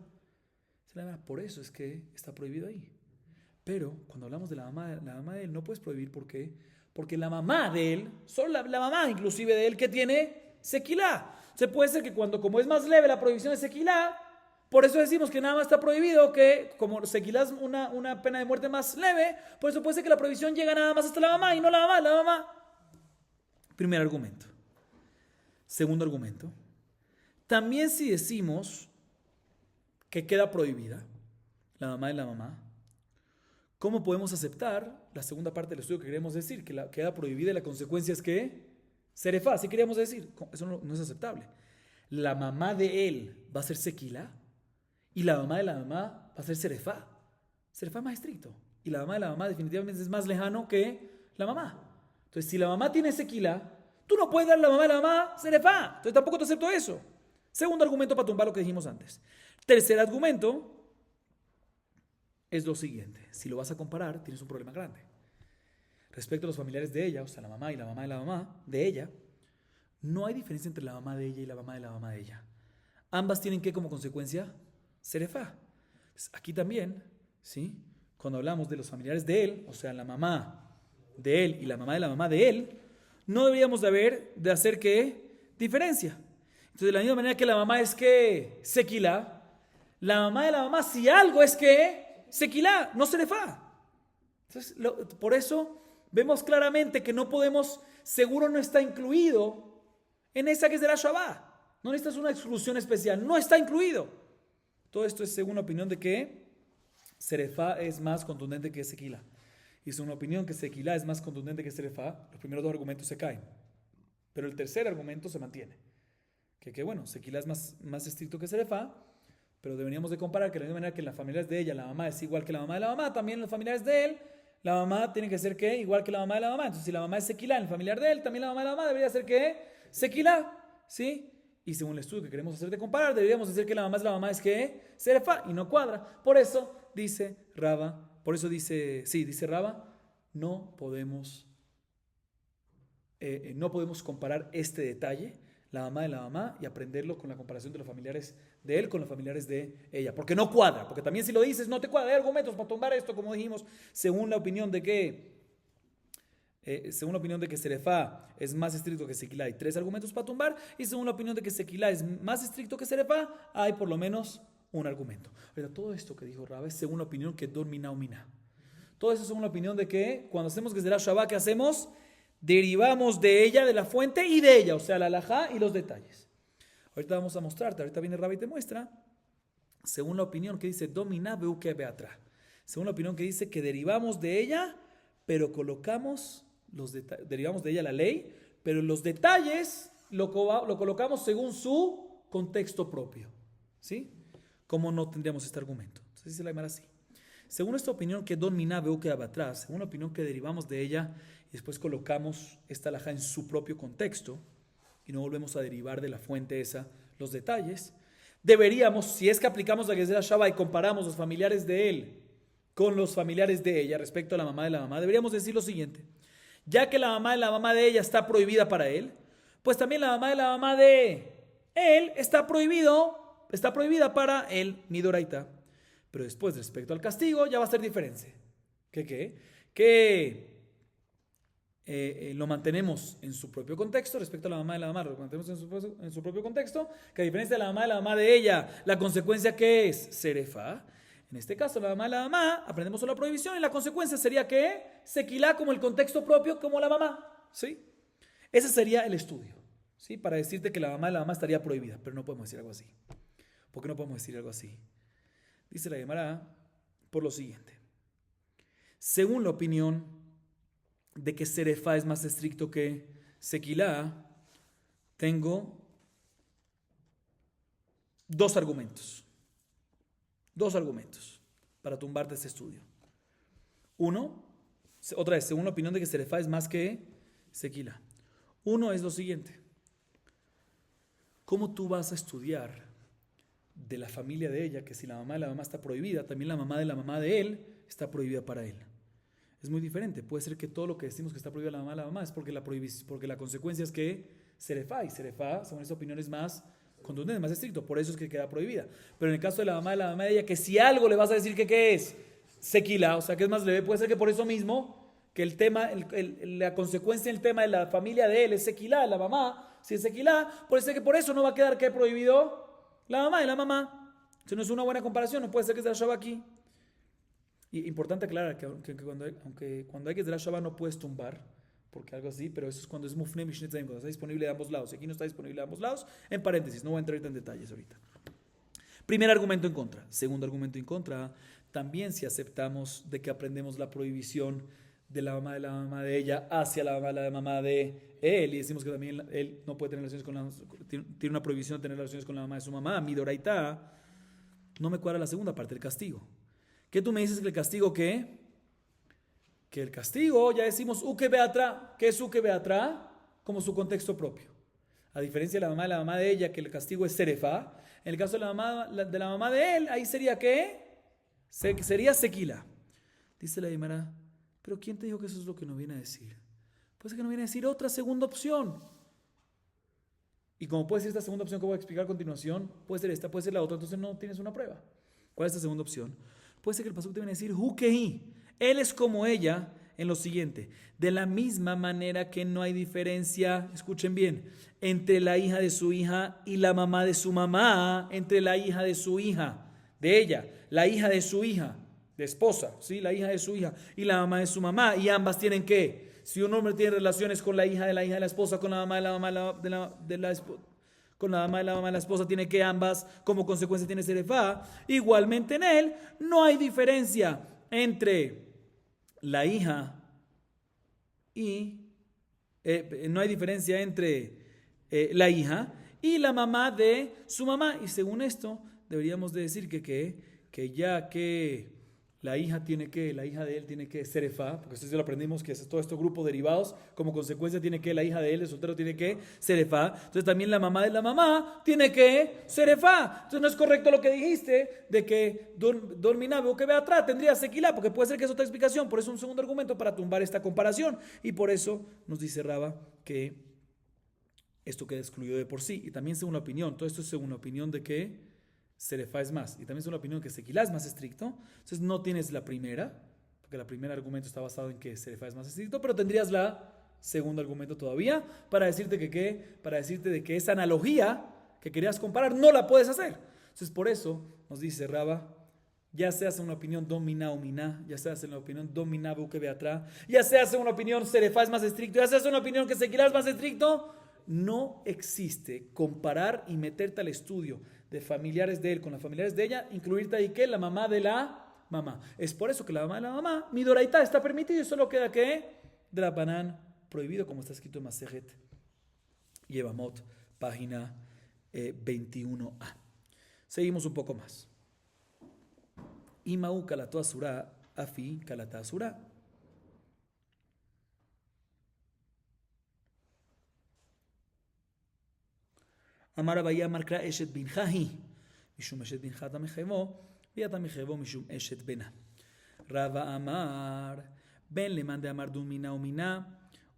Por eso es que está prohibido ahí. Pero cuando hablamos de la mamá de él, no puedes prohibir. ¿Por qué? Porque la mamá de él, solo la mamá inclusive de él, que tiene sequilá. Se puede ser que como es más leve la prohibición de sequilá, por eso decimos que nada más está prohibido, que como sequilá es una pena de muerte más leve, por eso puede ser que la prohibición llega nada más hasta la mamá y no la mamá. Primer argumento. Segundo argumento. También si decimos que queda prohibida la mamá de la mamá, ¿cómo podemos aceptar la segunda parte del estudio que queremos decir? Que queda prohibida y la consecuencia es que serefá, así queríamos decir. Eso no es aceptable. La mamá de él va a ser sequila y la mamá de la mamá va a ser serefá. Serefá es más estricto. Y la mamá de la mamá definitivamente es más lejano que la mamá. Entonces, si la mamá tiene sequila, tú no puedes darle a la mamá de la mamá serefá. Entonces tampoco te acepto eso. Segundo argumento para tumbar lo que dijimos antes. Tercer argumento es lo siguiente. Si lo vas a comparar, tienes un problema grande. Respecto a los familiares de ella, o sea, la mamá y la mamá de la mamá de ella, no hay diferencia entre la mamá de ella y la mamá de la mamá de ella. Ambas tienen que como consecuencia serefá. Aquí también, ¿sí? Cuando hablamos de los familiares de él, o sea, la mamá de él y la mamá de él, no deberíamos de hacer que diferencia. Entonces, de la misma manera que la mamá es que sequila, la mamá de la mamá, si algo es que sequila, no se le fa. Entonces, por eso vemos claramente que no podemos, seguro no está incluido en esa que es de la Shabbat. No necesitas una exclusión especial, no está incluido. Todo esto es según la opinión de que Serefá es más contundente que Sequila. Y según la opinión que Sequila es más contundente que Serefá, los primeros dos argumentos se caen. Pero el tercer argumento se mantiene. Que bueno, Sequila es más estricto que Serefá, pero deberíamos de comparar que de la misma manera que en las familias de ella la mamá es igual que la mamá de la mamá, también en las familiares de él, la mamá tiene que ser ¿qué? Igual que la mamá de la mamá. Entonces, si la mamá es Sequila en el familiar de él, también la mamá de la mamá debería ser ¿qué? Sequila, ¿sí? Y según el estudio que queremos hacer de comparar, deberíamos decir que la mamá de la mamá es ¿qué? Serefá, y no cuadra. Por eso dice Raba, dice Raba, no podemos comparar este detalle, la mamá de la mamá, y aprenderlo con la comparación de los familiares de él con los familiares de ella, porque no cuadra, porque también si lo dices no te cuadra. Hay argumentos para tumbar esto, como dijimos, según la opinión de que Serefá es más estricto que Sequilá, hay 3 argumentos para tumbar, y según la opinión de que Sequilá es más estricto que Serefá, hay por lo menos un argumento. Ahora, todo esto que dijo Rabba es según la opinión que domina o mina. Todo eso es según la opinión de que cuando hacemos que será Shabbat, ¿qué hacemos? Derivamos de ella, de la fuente y de ella, o sea, la halajá y los detalles. Ahorita vamos a mostrarte, ahorita viene Rabba y te muestra, según la opinión que dice domina beuke beatra, según la opinión que dice que derivamos de ella, pero colocamos derivamos de ella la ley, pero los detalles lo colocamos según su contexto propio, ¿sí? ¿Cómo no tendríamos este argumento? Entonces dice la Gemara así. Según esta opinión que domina beuke beatra, según la opinión que derivamos de ella y después colocamos esta halajá en su propio contexto y no volvemos a derivar de la fuente esa los detalles, deberíamos, si es que aplicamos la Gezerah Shabbat y comparamos los familiares de él con los familiares de ella respecto a la mamá de la mamá, deberíamos decir lo siguiente: ya que la mamá de ella está prohibida para él, pues también la mamá de la mamá de él está prohibida para él, midoraita. Pero después, respecto al castigo, ya va a ser diferente. Que lo mantenemos en su propio contexto, respecto a la mamá de la mamá, lo mantenemos en su propio contexto, que a diferencia de la mamá de ella, la consecuencia que es Serefá. En este caso, la mamá de la mamá, aprendemos solo la prohibición y la consecuencia sería que Sequilá como el contexto propio, como la mamá, ¿sí? Ese sería el estudio, ¿sí? Para decirte que la mamá de la mamá estaría prohibida, pero no podemos decir algo así. ¿Por qué no podemos decir algo así? Dice la Gemara por lo siguiente: según la opinión de que Serefá es más estricto que Sequilá, tengo 2 argumentos para tumbarte este estudio. Uno, otra vez, según la opinión de que Serefá es más que Sequilá. Uno es lo siguiente: ¿cómo tú vas a estudiar de la familia de ella que si la mamá de la mamá está prohibida, también la mamá de la mamá de él está prohibida para él? Es muy diferente. Puede ser que todo lo que decimos que está prohibida la mamá de la mamá es porque la consecuencia es que Serefá, y Serefá, según esa opinión, es más contundente, más estricto, por eso es que queda prohibida. Pero en el caso de la mamá de ella, que si algo le vas a decir que ¿qué es? Sequila, o sea que es más leve, puede ser que por eso mismo, que el tema, la consecuencia del tema de la familia de él es Sequila, la mamá, si es Sequila, puede ser que por eso no va a quedar que prohibido la mamá de la mamá. Eso no es una buena comparación, no puede ser que se la Shabbat aquí. Y importante aclarar que cuando hay que se la Shabbat no puedes tumbar, porque algo así, pero eso es cuando es mufne mishneh tzayim, cuando está disponible de ambos lados. Si aquí no está disponible de ambos lados, en paréntesis, no voy a entrar ahorita en detalles ahorita. Primer argumento en contra. Segundo argumento en contra, también si aceptamos de que aprendemos la prohibición de la mamá de ella hacia la mamá de él, y decimos que también él no puede tener relaciones tiene una prohibición de tener relaciones con la mamá de su mamá, midoraita, no me cuadra la segunda parte, el castigo. ¿Qué tú me dices que el castigo qué? Que el castigo, ya decimos uke beatra. ¿Qué es uke beatra? Como su contexto propio. A diferencia de la mamá de ella, que el castigo es Serefá, en el caso de la mamá de él, ahí sería ¿qué? Sería Sequila. Dice la Gemara, pero ¿quién te dijo que eso es lo que nos viene a decir? Puede ser que nos viene a decir otra segunda opción. Y como puede ser esta segunda opción que voy a explicar a continuación, puede ser esta, puede ser la otra, entonces no tienes una prueba. ¿Cuál es esta segunda opción? Puede ser que el pasuk te viene a decir, Hukehi, él es como ella, en lo siguiente. De la misma manera que no hay diferencia, escuchen bien, entre la hija de su hija y la mamá de su mamá, entre la hija de su hija, de ella, la hija de su hija, de esposa, ¿sí? La hija de su hija y la mamá de su mamá, y ambas tienen que, si un hombre tiene relaciones con la hija de la esposa, con la mamá de la mamá de la esposa, con la mamá de la esposa, tiene que ambas, como consecuencia tiene serefá. Igualmente en él no hay diferencia entre la hija y no hay diferencia entre la hija y la mamá de su mamá. Y según esto, deberíamos de decir que ya que la hija de él tiene que serefá, porque esto ya lo aprendimos que es todo este grupo de derivados, como consecuencia tiene que la hija de él, el soltero, tiene que serefá. Entonces también la mamá de la mamá tiene que serefá. Entonces no es correcto lo que dijiste de que dorminabe o que ve atrás, tendría sequilá, porque puede ser que es otra explicación. Por eso un segundo argumento para tumbar esta comparación. Y por eso nos dice Raba que esto queda excluido de por sí. Y también según la opinión, todo esto es según la opinión de que serefá es más. Y también es una opinión que sequilá es más estricto. Entonces no tienes la primera, porque el primer argumento está basado en que serefá es más estricto, pero tendrías la segundo argumento todavía para decirte para decirte de que esa analogía que querías comparar no la puedes hacer. Entonces por eso nos dice Raba, ya se hace una opinión domina o miná, ya se hace una opinión domina buque beatra, ya se hace una opinión serefá es más estricto, ya se hace una opinión que sequilá es más estricto. No existe comparar y meterte al estudio de familiares de él con las familiares de ella, incluirte ahí que la mamá de la mamá. Es por eso que la mamá de la mamá, mi doraita está permitido y solo queda que drapanán prohibido, como está escrito en Masejet Yevamot, página 21a. Seguimos un poco más. Imau kalato asura, afi kalata asura. אמר אביה אמר קרא אשת בנך היא, משום אשת בנך אתה מחייבו, ואתה מחייבו משום אשת בנה. רבא אמר, בין למאן דאמר דון מינה ומינה,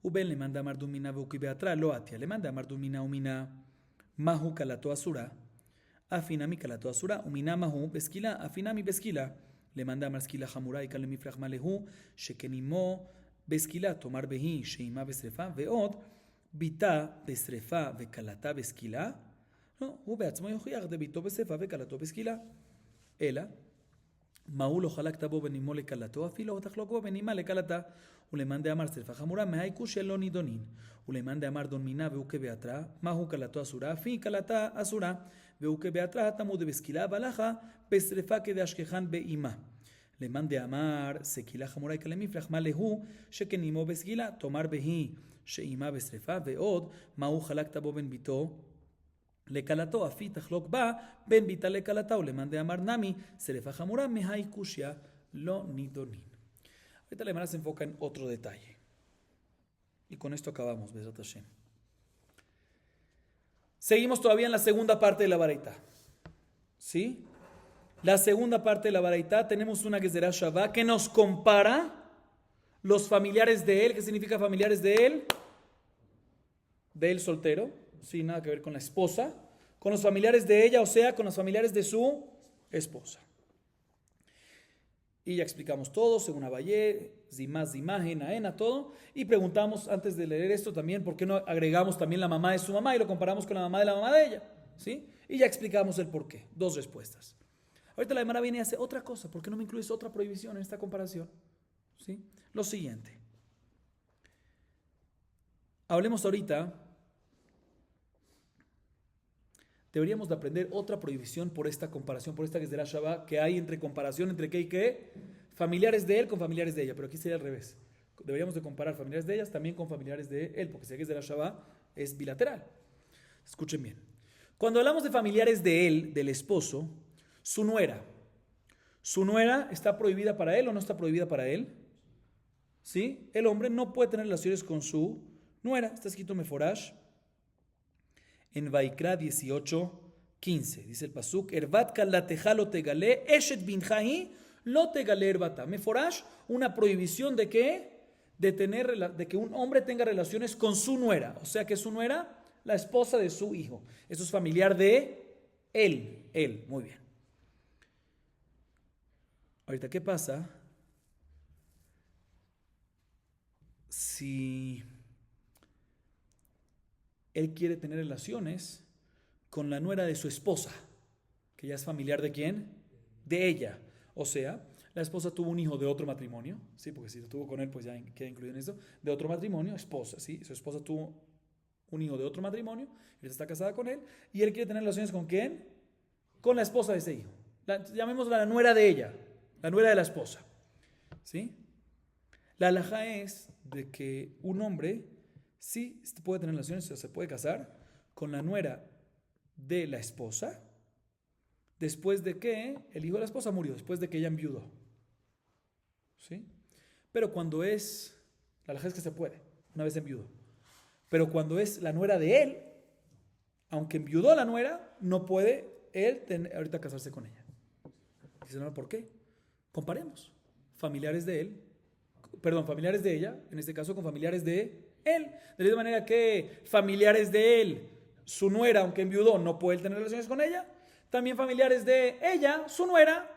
ובין למאן דאמר דון מינה והוא כבעתרא, לא עטיה. למאן דאמר דון מינה ומינה, מהו כלתו אסורה? אף הנה מכלתו אסורה, ומינה מהו בסקילה, אף הנה מבסקילה. למאן דאמר סקילה חמורה, יקל למפרח מה להו, שכן אמו בסקילה, תאמר בהי שאימה בשרפה, ועוד ביתה בשרפה וכלתה בסקילה, לא, הוא בעצמו יוכיח דביתו בשרפה וכלתו בסקילה. אלא, מהו לא חלקת בו בין אמו לכלתו, אפילו או תחלוק בו בין אמה לכלתה. ולמאן דאמר שרפה חמורה, מהאיקו שלא נידונין. ולמאן דאמר דון מינה והוא כבעתרא, מהו כלתו אסורה, אף כלתה אסורה. והוא כבעתרא תמוד בסקילה, והלכה בשרפה כדאשכחן באמה. למאן דאמר סקילה חמורה יקל למפרח, מה להו שכן אמו בסקילה, תאמר בהי שאימה בשרפה, ועוד מהו חלקת בו בין ביתו לכלתו, אף היא תחלוק בה בין ביתה לכלתה, ולמאן דאמר נמי שרפה חמורה, מהי קושיא לא נידונין. Ahorita la Gemara se enfoca en otro detalle. Y con esto acabamos, Bezrat Hashem. Seguimos todavía en la segunda parte de la baraita. ¿Sí? La segunda parte de la baraita, tenemos una Gezerá Shavá que nos compara los familiares de él. ¿Qué significa familiares de él? De él soltero, sin nada que ver con la esposa, con los familiares de ella, o sea, con los familiares de su esposa. Y ya explicamos todo, según Abayé, Zimás, Zimagen, Aena, todo. Y preguntamos antes de leer esto también, ¿por qué no agregamos también la mamá de su mamá y lo comparamos con la mamá de ella? ¿Sí? Y ya explicamos el por qué. Dos respuestas. Ahorita la Gemara viene y hace otra cosa. ¿Por qué no me incluyes otra prohibición en esta comparación? ¿Sí? Lo siguiente. Hablemos ahorita. Deberíamos de aprender otra prohibición por esta comparación, por esta Gezerá Shavá que hay entre comparación entre qué y qué, familiares de él con familiares de ella, pero aquí sería al revés. Deberíamos de comparar familiares de ellas también con familiares de él, porque si la Gezerá Shavá es bilateral. Escuchen bien. Cuando hablamos de familiares de él, del esposo, su nuera está prohibida para él o no está prohibida para él. ¿Sí? El hombre no puede tener relaciones con su nuera. Está escrito Meforash en Vaikra 18:15. Dice el pasuk, Erbat kalateja lo tegale, eshet binjahi lo tegale erbata. Meforash, una prohibición de que, de que un hombre tenga relaciones con su nuera. O sea que su nuera, la esposa de su hijo. Eso es familiar de él. Muy bien. Ahorita, ¿qué pasa si él quiere tener relaciones con la nuera de su esposa, que ya es familiar de quién, de ella. O sea, la esposa tuvo un hijo de otro matrimonio, sí, porque si lo tuvo con él, pues ya queda incluido en esto, de otro matrimonio, esposa, sí, su esposa tuvo un hijo de otro matrimonio, ella está casada con él, y él quiere tener relaciones con quién, con la esposa de ese hijo. Llamémosla la nuera de ella, la nuera de la esposa, ¿sí? La halajá es de que un hombre sí puede tener relaciones, o se puede casar con la nuera de la esposa después de que el hijo de la esposa murió, después de que ella enviudó, ¿sí? Pero cuando es, la halajá es que se puede, una vez enviudó, pero cuando es la nuera de él, aunque enviudó la nuera, no puede él ahorita casarse con ella. Dice, no, ¿por qué? Comparemos. Familiares de él, familiares de ella, en este caso con familiares de él. De la misma manera que familiares de él, su nuera, aunque enviudó, no puede tener relaciones con ella. También familiares de ella, su nuera,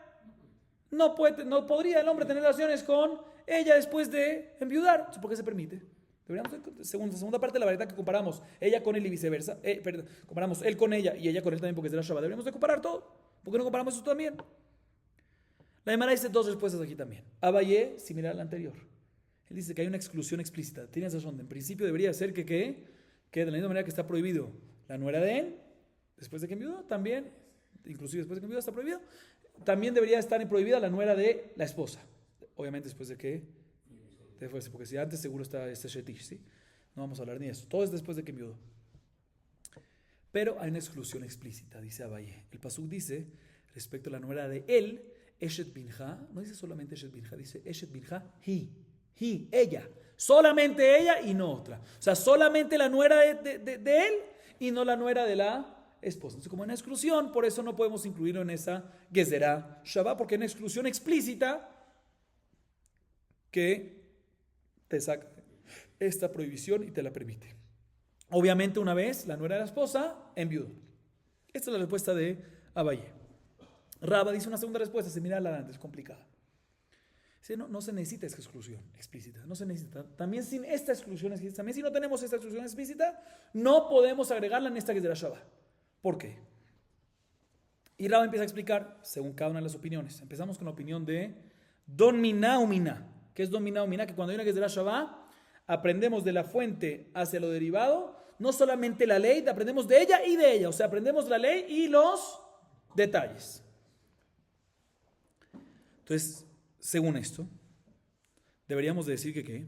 no podría el hombre tener relaciones con ella después de enviudar. ¿Por qué se permite? Deberíamos, segunda parte de la variedad que comparamos ella con él y viceversa. Comparamos él con ella y ella con él también porque es de la Shabbat. Deberíamos de comparar todo. ¿Por qué no comparamos eso también? La Gemara dice dos respuestas aquí también. Abayé, similar al anterior. Él dice que hay una exclusión explícita. Tienes razón. En principio debería ser que de la misma manera que está prohibido la nuera de él, después de que enviudó, también, inclusive después de que enviudó está prohibido, también debería estar prohibida la nuera de la esposa. Obviamente después de que, porque si antes seguro está este shetish, ¿sí? No vamos a hablar ni de eso. Todo es después de que enviudó. Pero hay una exclusión explícita, dice Abayé. El pasuk dice, respecto a la nuera de él, Eshet Binja, no dice solamente Eshet Binja, dice Eshet Binja, ella. Solamente ella y no otra. O sea, solamente la nuera de él y no la nuera de la esposa. Entonces, como hay una exclusión, por eso no podemos incluirlo en esa Gezerá Shabbat, porque hay una exclusión explícita que te saca esta prohibición y te la permite. Obviamente, una vez la nuera de la esposa enviudó. Esta es la respuesta de Abayé. Raba dice una segunda respuesta, similar a la de antes, complicada. Dice, no se necesita esta exclusión explícita, no se necesita. También sin esta exclusión explícita, también si no tenemos esta exclusión explícita, no podemos agregarla en esta que es de la Shabbat. ¿Por qué? Y Raba empieza a explicar, según cada una de las opiniones. Empezamos con la opinión de Don Miná o Miná. ¿Qué es Don Miná o Miná? Que cuando hay una que es de la Shabbat, aprendemos de la fuente hacia lo derivado, no solamente la ley, aprendemos de ella y de ella. O sea, aprendemos la ley y los detalles. Entonces, según esto, deberíamos decir que ¿qué?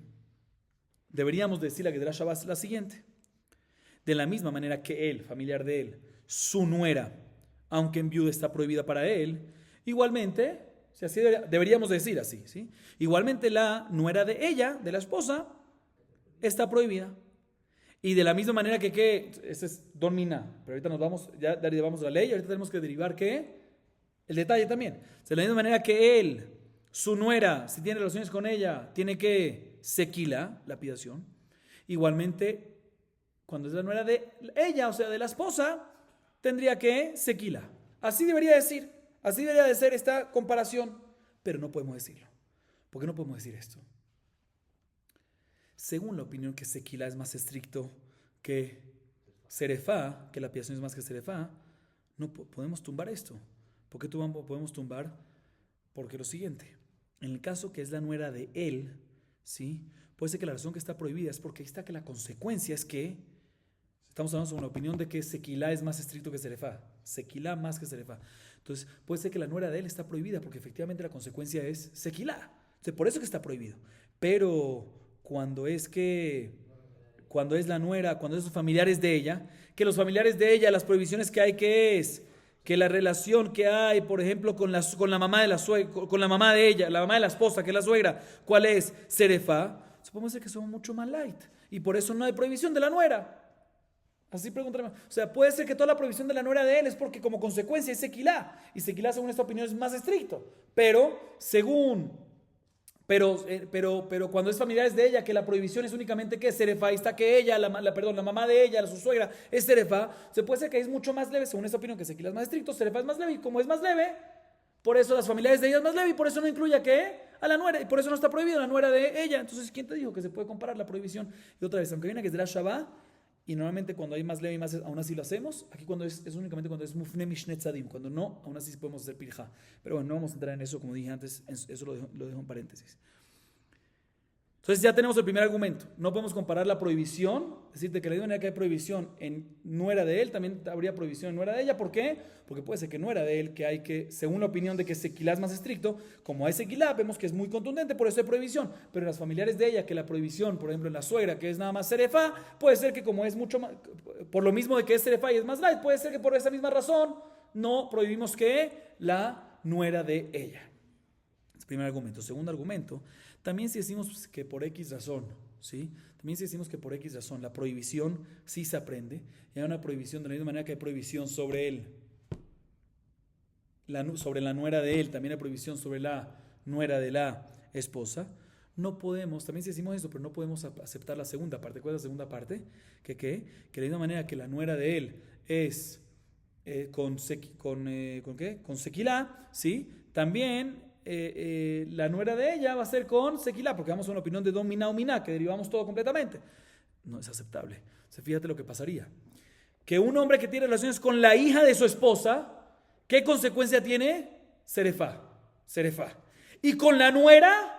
Deberíamos decir la que de la Shabbat es la siguiente. De la misma manera que él, familiar de él, su nuera, aunque en viuda está prohibida para él, igualmente, si así deberíamos decir así, ¿sí? Igualmente la nuera de ella, de la esposa, está prohibida. Y de la misma manera que ese es Don Miná, pero ahorita nos vamos, ya derivamos la ley, ahorita tenemos que derivar ¿qué? El detalle también. De la misma manera que él, su nuera, si tiene relaciones con ella, tiene que sequila, lapidación. Igualmente, cuando es la nuera de ella, o sea, de la esposa, tendría que sequila. Así debería decir, así debería de ser esta comparación, pero no podemos decirlo. ¿Por qué no podemos decir esto? Según la opinión que sequila es más estricto que serefá, que la lapidación es más que serefá, no podemos tumbar esto. ¿Por qué podemos tumbar? Porque lo siguiente, en el caso que es la nuera de él, ¿sí? Puede ser que la razón que está prohibida es porque ahí está que la consecuencia es que, estamos hablando sobre una opinión de que sequilá es más estricto que serefá, sequilá más que serefá. Entonces, puede ser que la nuera de él está prohibida porque efectivamente la consecuencia es sequilá. Entonces, por eso que está prohibido. Pero cuando es la nuera, cuando es los familiares de ella, que los familiares de ella, las prohibiciones que hay, que es que la relación que hay, por ejemplo, con la mamá de la suegra, con la mamá de ella, la mamá de la esposa, que es la suegra, ¿cuál es? Serefá. Podemos decir que son mucho más light. Y por eso no hay prohibición de la nuera. Así preguntarme. O sea, puede ser que toda la prohibición de la nuera de él es porque como consecuencia es sequilá. Y sequilá, según esta opinión, es más estricto. Pero cuando es familiares de ella, que la prohibición es únicamente que es serefá, y está que ella, la mamá de ella, su suegra, es serefá, se puede ser que es mucho más leve, según esta opinión, que sequilá es más estricto, serefá es más leve, y como es más leve, por eso las familiares de ella es más leve, y por eso no incluye que A la nuera, y por eso no está prohibido la nuera de ella. Entonces, ¿quién te dijo que se puede comparar la prohibición? Y otra vez, aunque hay una que es de la Shabbat, y normalmente cuando hay más leve y más, aún así lo hacemos. Aquí cuando es únicamente cuando es mufne mishne tzadim. Cuando no, aún así sí podemos hacer pirja. Pero bueno, no vamos a entrar en eso, como dije antes, eso lo dejo en paréntesis. Entonces ya tenemos el primer argumento. No podemos comparar la prohibición, es decir, de que la misma manera que hay prohibición en nuera de él, también habría prohibición en nuera de ella. ¿Por qué? Porque puede ser que nuera de él, que hay que, según la opinión de que sequilá es más estricto, como hay sequilá, vemos que es muy contundente, por eso hay prohibición. Pero en las familiares de ella, que la prohibición, por ejemplo, en la suegra, que es nada más serefá, puede ser que como es mucho más, por lo mismo de que es serefá y es más light, puede ser que por esa misma razón no prohibimos que la nuera de ella. Es el primer argumento. Segundo argumento, también si decimos que por X razón, ¿sí? También si decimos que por X razón la prohibición sí se aprende, y hay una prohibición de la misma manera que hay prohibición sobre él, sobre la nuera de él, también hay prohibición sobre la nuera de la esposa, no podemos, también si decimos eso, pero no podemos aceptar la segunda parte. ¿Cuál es la segunda parte? Que de la misma manera que la nuera de él es con sequilá, ¿sí? También la nuera de ella va a ser con sequilá, porque vamos a una opinión de don miná o miná, que derivamos todo completamente. No es aceptable. Fíjate lo que pasaría. Que un hombre que tiene relaciones con la hija de su esposa, ¿qué consecuencia tiene? Serefá. Y con la nuera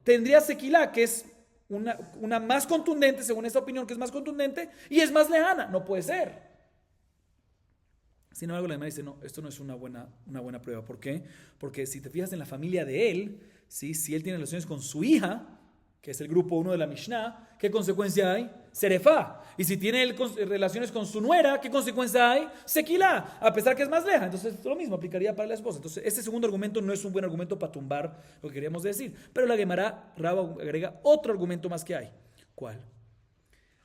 tendría sequilá, que es una más contundente, según esta opinión, que es más contundente y es más lejana. No puede ser. Sin embargo, la Gemara dice, no, esto no es una buena prueba. ¿Por qué? Porque si te fijas en la familia de él, ¿sí? Si él tiene relaciones con su hija, que es el grupo 1 de la Mishnah, ¿qué consecuencia hay? Serefá. Y si tiene él relaciones con su nuera, ¿qué consecuencia hay? Sequilá, a pesar que es más leja. Entonces, lo mismo aplicaría para la esposa. Entonces, este segundo argumento no es un buen argumento para tumbar lo que queríamos decir. Pero la Gemara Raba agrega otro argumento más que hay. ¿Cuál?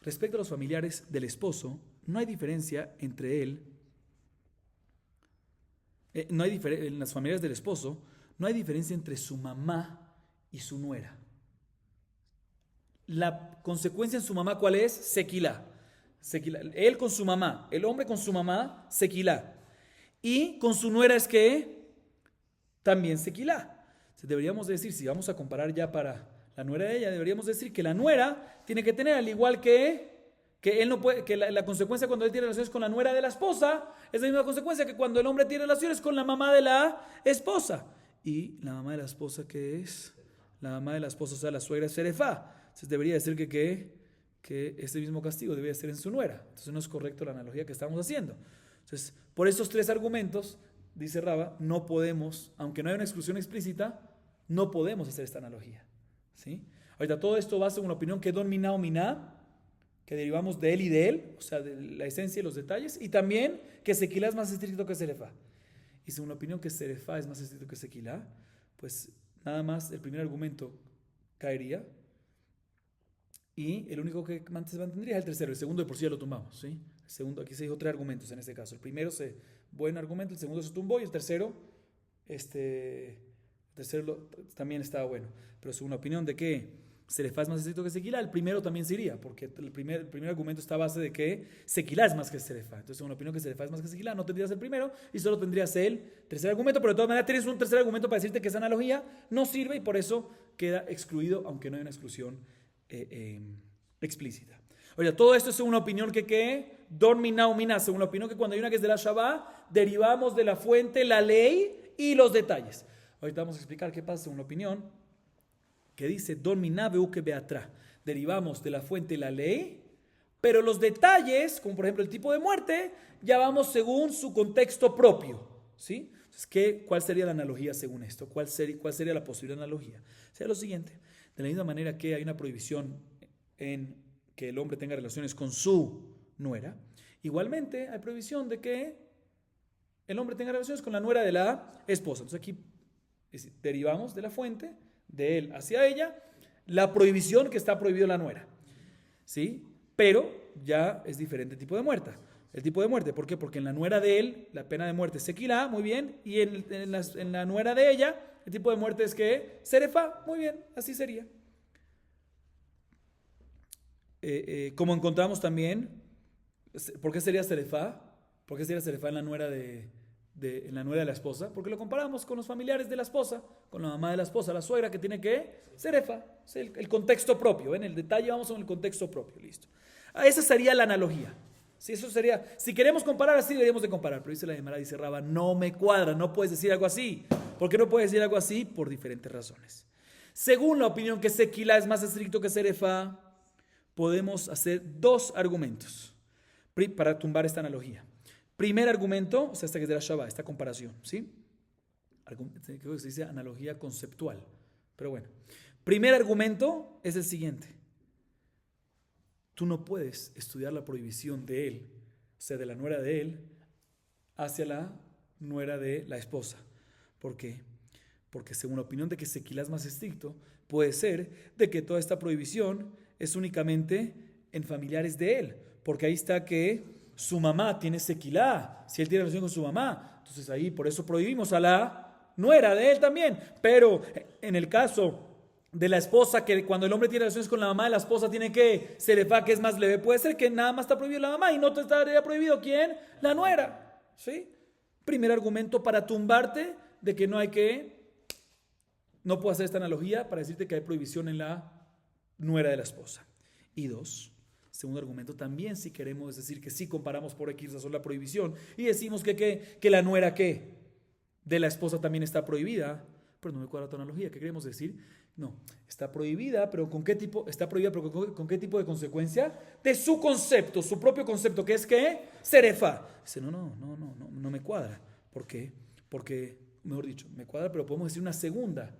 Respecto a los familiares del esposo, no hay diferencia entre él. En las familias del esposo no hay diferencia entre su mamá y su nuera. La consecuencia en su mamá, ¿cuál es? Sequilá. Él con su mamá, el hombre con su mamá, sequilá. Y con su nuera es que también sequilá. Deberíamos decir, si vamos a comparar ya para la nuera de ella, deberíamos decir que la nuera tiene que tener, al igual que él no puede, que la consecuencia cuando él tiene relaciones con la nuera de la esposa es la misma consecuencia que cuando el hombre tiene relaciones con la mamá de la esposa. Y la mamá de la esposa, ¿qué es? La mamá de la esposa, o sea, la suegra es serefá. Entonces debería decir que este mismo castigo debería ser en su nuera. Entonces no es correcto la analogía que estamos haciendo. Entonces, por estos tres argumentos, dice Raba, no podemos, aunque no haya una exclusión explícita, no podemos hacer esta analogía. ¿Sí? Ahorita todo esto va según la opinión que don miná o miná, que derivamos de él y de él, o sea, de la esencia y los detalles, y también que sequilá es más estricto que serefá. Y según la opinión que serefá es más estricto que sequilá, pues nada más el primer argumento caería, y el único que antes mantendría es el tercero. El segundo de por sí ya lo tumbamos, ¿sí? El segundo, aquí se dijo tres argumentos en este caso. El primero buen argumento, el segundo se tumbó, y el tercero, también estaba bueno. Pero según la opinión de que serefá es más estricto que sequilá, el primero también se iría, porque el primer argumento está a base de que sequilá es más que serefá. Entonces, según la opinión que serefá es más que sequilá, no tendrías el primero y solo tendrías el tercer argumento, pero de todas maneras tienes un tercer argumento para decirte que esa analogía no sirve y por eso queda excluido, aunque no hay una exclusión explícita. Oye, todo esto es según la opinión que don miná o miná, según la opinión que cuando hay una que es de la Shabbat, derivamos de la fuente la ley y los detalles. Ahorita vamos a explicar qué pasa según la opinión que dice don miná beuke beatra. Derivamos de la fuente la ley, pero los detalles, como por ejemplo el tipo de muerte, ya vamos según su contexto propio. ¿Sí? Entonces, ¿cuál sería la analogía según esto? ¿Cuál sería la posible analogía? Sería lo siguiente. De la misma manera que hay una prohibición en que el hombre tenga relaciones con su nuera, igualmente hay prohibición de que el hombre tenga relaciones con la nuera de la esposa. Entonces aquí derivamos de la fuente, de él hacia ella, la prohibición que está prohibido la nuera. ¿Sí? Pero ya es diferente tipo de muerte. El tipo de muerte, ¿por qué? Porque en la nuera de él, la pena de muerte es sequilá, muy bien, y en la nuera de ella, el tipo de muerte es que serefá, muy bien, así sería. Como encontramos también, ¿por qué sería serefá? ¿Por qué sería serefá en la nuera de en la nuera de la esposa, porque lo comparamos con los familiares de la esposa, con la mamá de la esposa, la suegra que tiene que ser efa, el contexto propio. En el detalle vamos con el contexto propio, listo. Esa sería la analogía. Si eso sería, si queremos comparar así, deberíamos de comparar. Pero dice la Gemara, dice Raba, no me cuadra, no puedes decir algo así. ¿Por qué no puedes decir algo así? Por diferentes razones. Según la opinión que Sequila es más estricto que Serefa, podemos hacer dos argumentos para tumbar esta analogía. Primer argumento, o sea, esta que es de la Shabbat, esta comparación, ¿sí? Creo que se dice analogía conceptual, pero bueno. Primer argumento es el siguiente. Tú no puedes estudiar la prohibición de él, o sea, de la nuera de él, hacia la nuera de la esposa. ¿Por qué? Porque según la opinión de que Sequila es más estricto, puede ser de que toda esta prohibición es únicamente en familiares de él, porque ahí está que su mamá tiene sequilá, si él tiene relación con su mamá, entonces ahí por eso prohibimos a la nuera de él también. Pero en el caso de la esposa, que cuando el hombre tiene relaciones con la mamá de la esposa tiene que serefa, que es más leve, puede ser que nada más está prohibido la mamá y no te estaría prohibido ¿quién? La nuera, ¿sí? Primer argumento para tumbarte de que no puedo hacer esta analogía para decirte que hay prohibición en la nuera de la esposa. Y dos, segundo argumento, también si queremos decir que sí comparamos por X razón la prohibición y decimos que la nuera de la esposa también está prohibida, pero no me cuadra tu analogía. ¿Qué queremos decir? No, está prohibida, pero ¿con qué tipo? Está prohibida, pero ¿con qué tipo de consecuencia? De su concepto, su propio concepto, que es ¿qué? Serefa. Dice, no me cuadra. ¿Por qué? Porque, mejor dicho, me cuadra, pero podemos decir una segunda.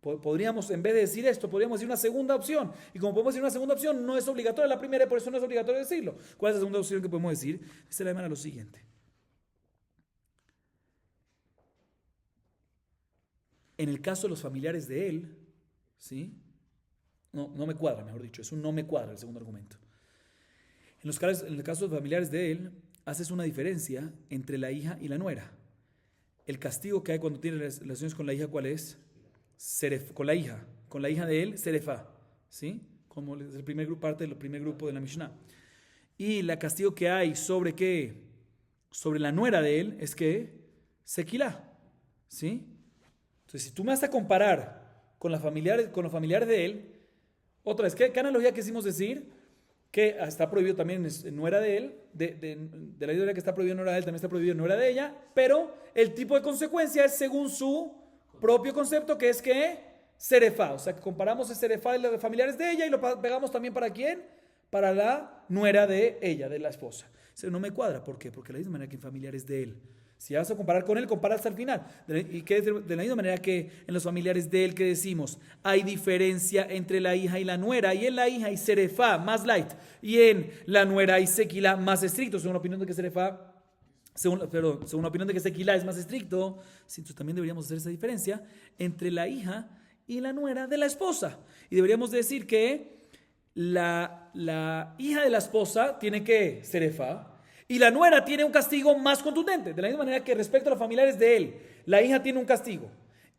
Podríamos, en vez de decir esto, podríamos decir una segunda opción. Y como podemos decir una segunda opción, no es obligatoria la primera y por eso no es obligatorio decirlo. ¿Cuál es la segunda opción que podemos decir? Dice la Gemara lo siguiente. En el caso de los familiares de él, ¿sí? No me cuadra, mejor dicho. Es un no me cuadra el segundo argumento. En el caso de los familiares de él, haces una diferencia entre la hija y la nuera. El castigo que hay cuando tiene relaciones con la hija, ¿cuál es? Con la hija de él, serefa, ¿sí? Como es el primer grupo, parte del primer grupo de la Mishnah. Y el castigo que hay sobre qué, sobre la nuera de él, es que sequilá, ¿sí? Entonces, si tú me vas a comparar con los familiares de él, otra vez, ¿qué analogía quisimos decir? Que está prohibido también en nuera de él, de la idea que está prohibido en nuera de él, también está prohibido en nuera de ella, pero el tipo de consecuencia es según su propio concepto, que es que serefa, o sea que comparamos el serefa de los familiares de ella y lo pegamos también ¿para quién? Para la nuera de ella, de la esposa. Eso no me cuadra, ¿por qué? Porque de la misma manera que en familiares de él, si vas a comparar con él, compara hasta el final. Y que de la misma manera que en los familiares de él que decimos, hay diferencia entre la hija y la nuera, y en la hija hay serefa más light, y en la nuera hay sequila más estricto, según la opinión de que serefa. Según la opinión de que Sequilá es más estricto, entonces también deberíamos hacer esa diferencia entre la hija y la nuera de la esposa. Y deberíamos decir que la hija de la esposa tiene que serefa y la nuera tiene un castigo más contundente. De la misma manera que respecto a los familiares de él, la hija tiene un castigo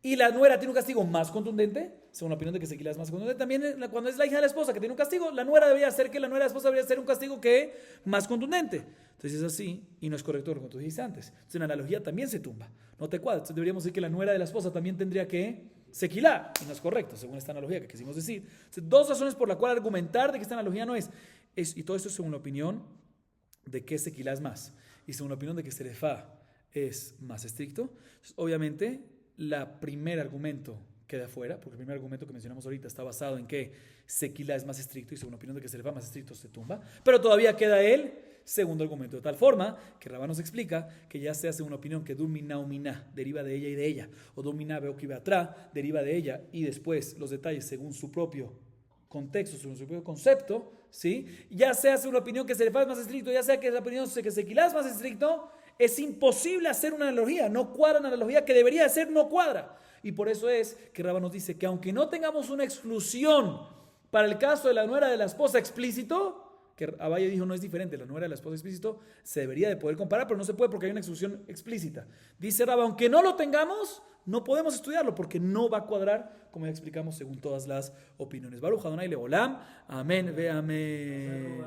y la nuera tiene un castigo más contundente, según la opinión de que Sequilá es más contundente. También cuando es la hija de la esposa que tiene un castigo, la nuera debería ser que la nuera de la esposa debería ser un castigo que más contundente. Entonces es así y no es correcto lo que tú dijiste antes. Entonces en la analogía también se tumba. No te cuadra. Entonces deberíamos decir que la nuera de la esposa también tendría que sequilá. Y no es correcto, según esta analogía que quisimos decir. Entonces, dos razones por la cual argumentar de que esta analogía no es. Y todo esto es según la opinión de que sequilá es más. Y según la opinión de que serefa es más estricto. Entonces, obviamente, la primer argumento queda fuera, porque el primer argumento que mencionamos ahorita está basado en que sequilá es más estricto y según la opinión de que serefa más estricto se tumba. Pero todavía queda el segundo argumento, de tal forma que Rabá nos explica que ya se hace una opinión que Dumina o Miná deriva de ella y de ella, o Dumina Beokibeatra deriva de ella y después los detalles según su propio contexto, según su propio concepto, ¿sí? Ya se hace una opinión que Serefa es más estricto, ya sea que la opinión que Sequilá es más estricto, es imposible hacer una analogía, no cuadra una analogía que debería ser, no cuadra. Y por eso es que Rabá nos dice que aunque no tengamos una exclusión para el caso de la nuera de la esposa explícito, que Abaye dijo no es diferente, la nuera de la esposa explícito se debería de poder comparar, pero no se puede porque hay una exclusión explícita. Dice Rabá, aunque no lo tengamos, no podemos estudiarlo porque no va a cuadrar, como ya explicamos, según todas las opiniones. Baruch Adonai Leolam, amén ve amén.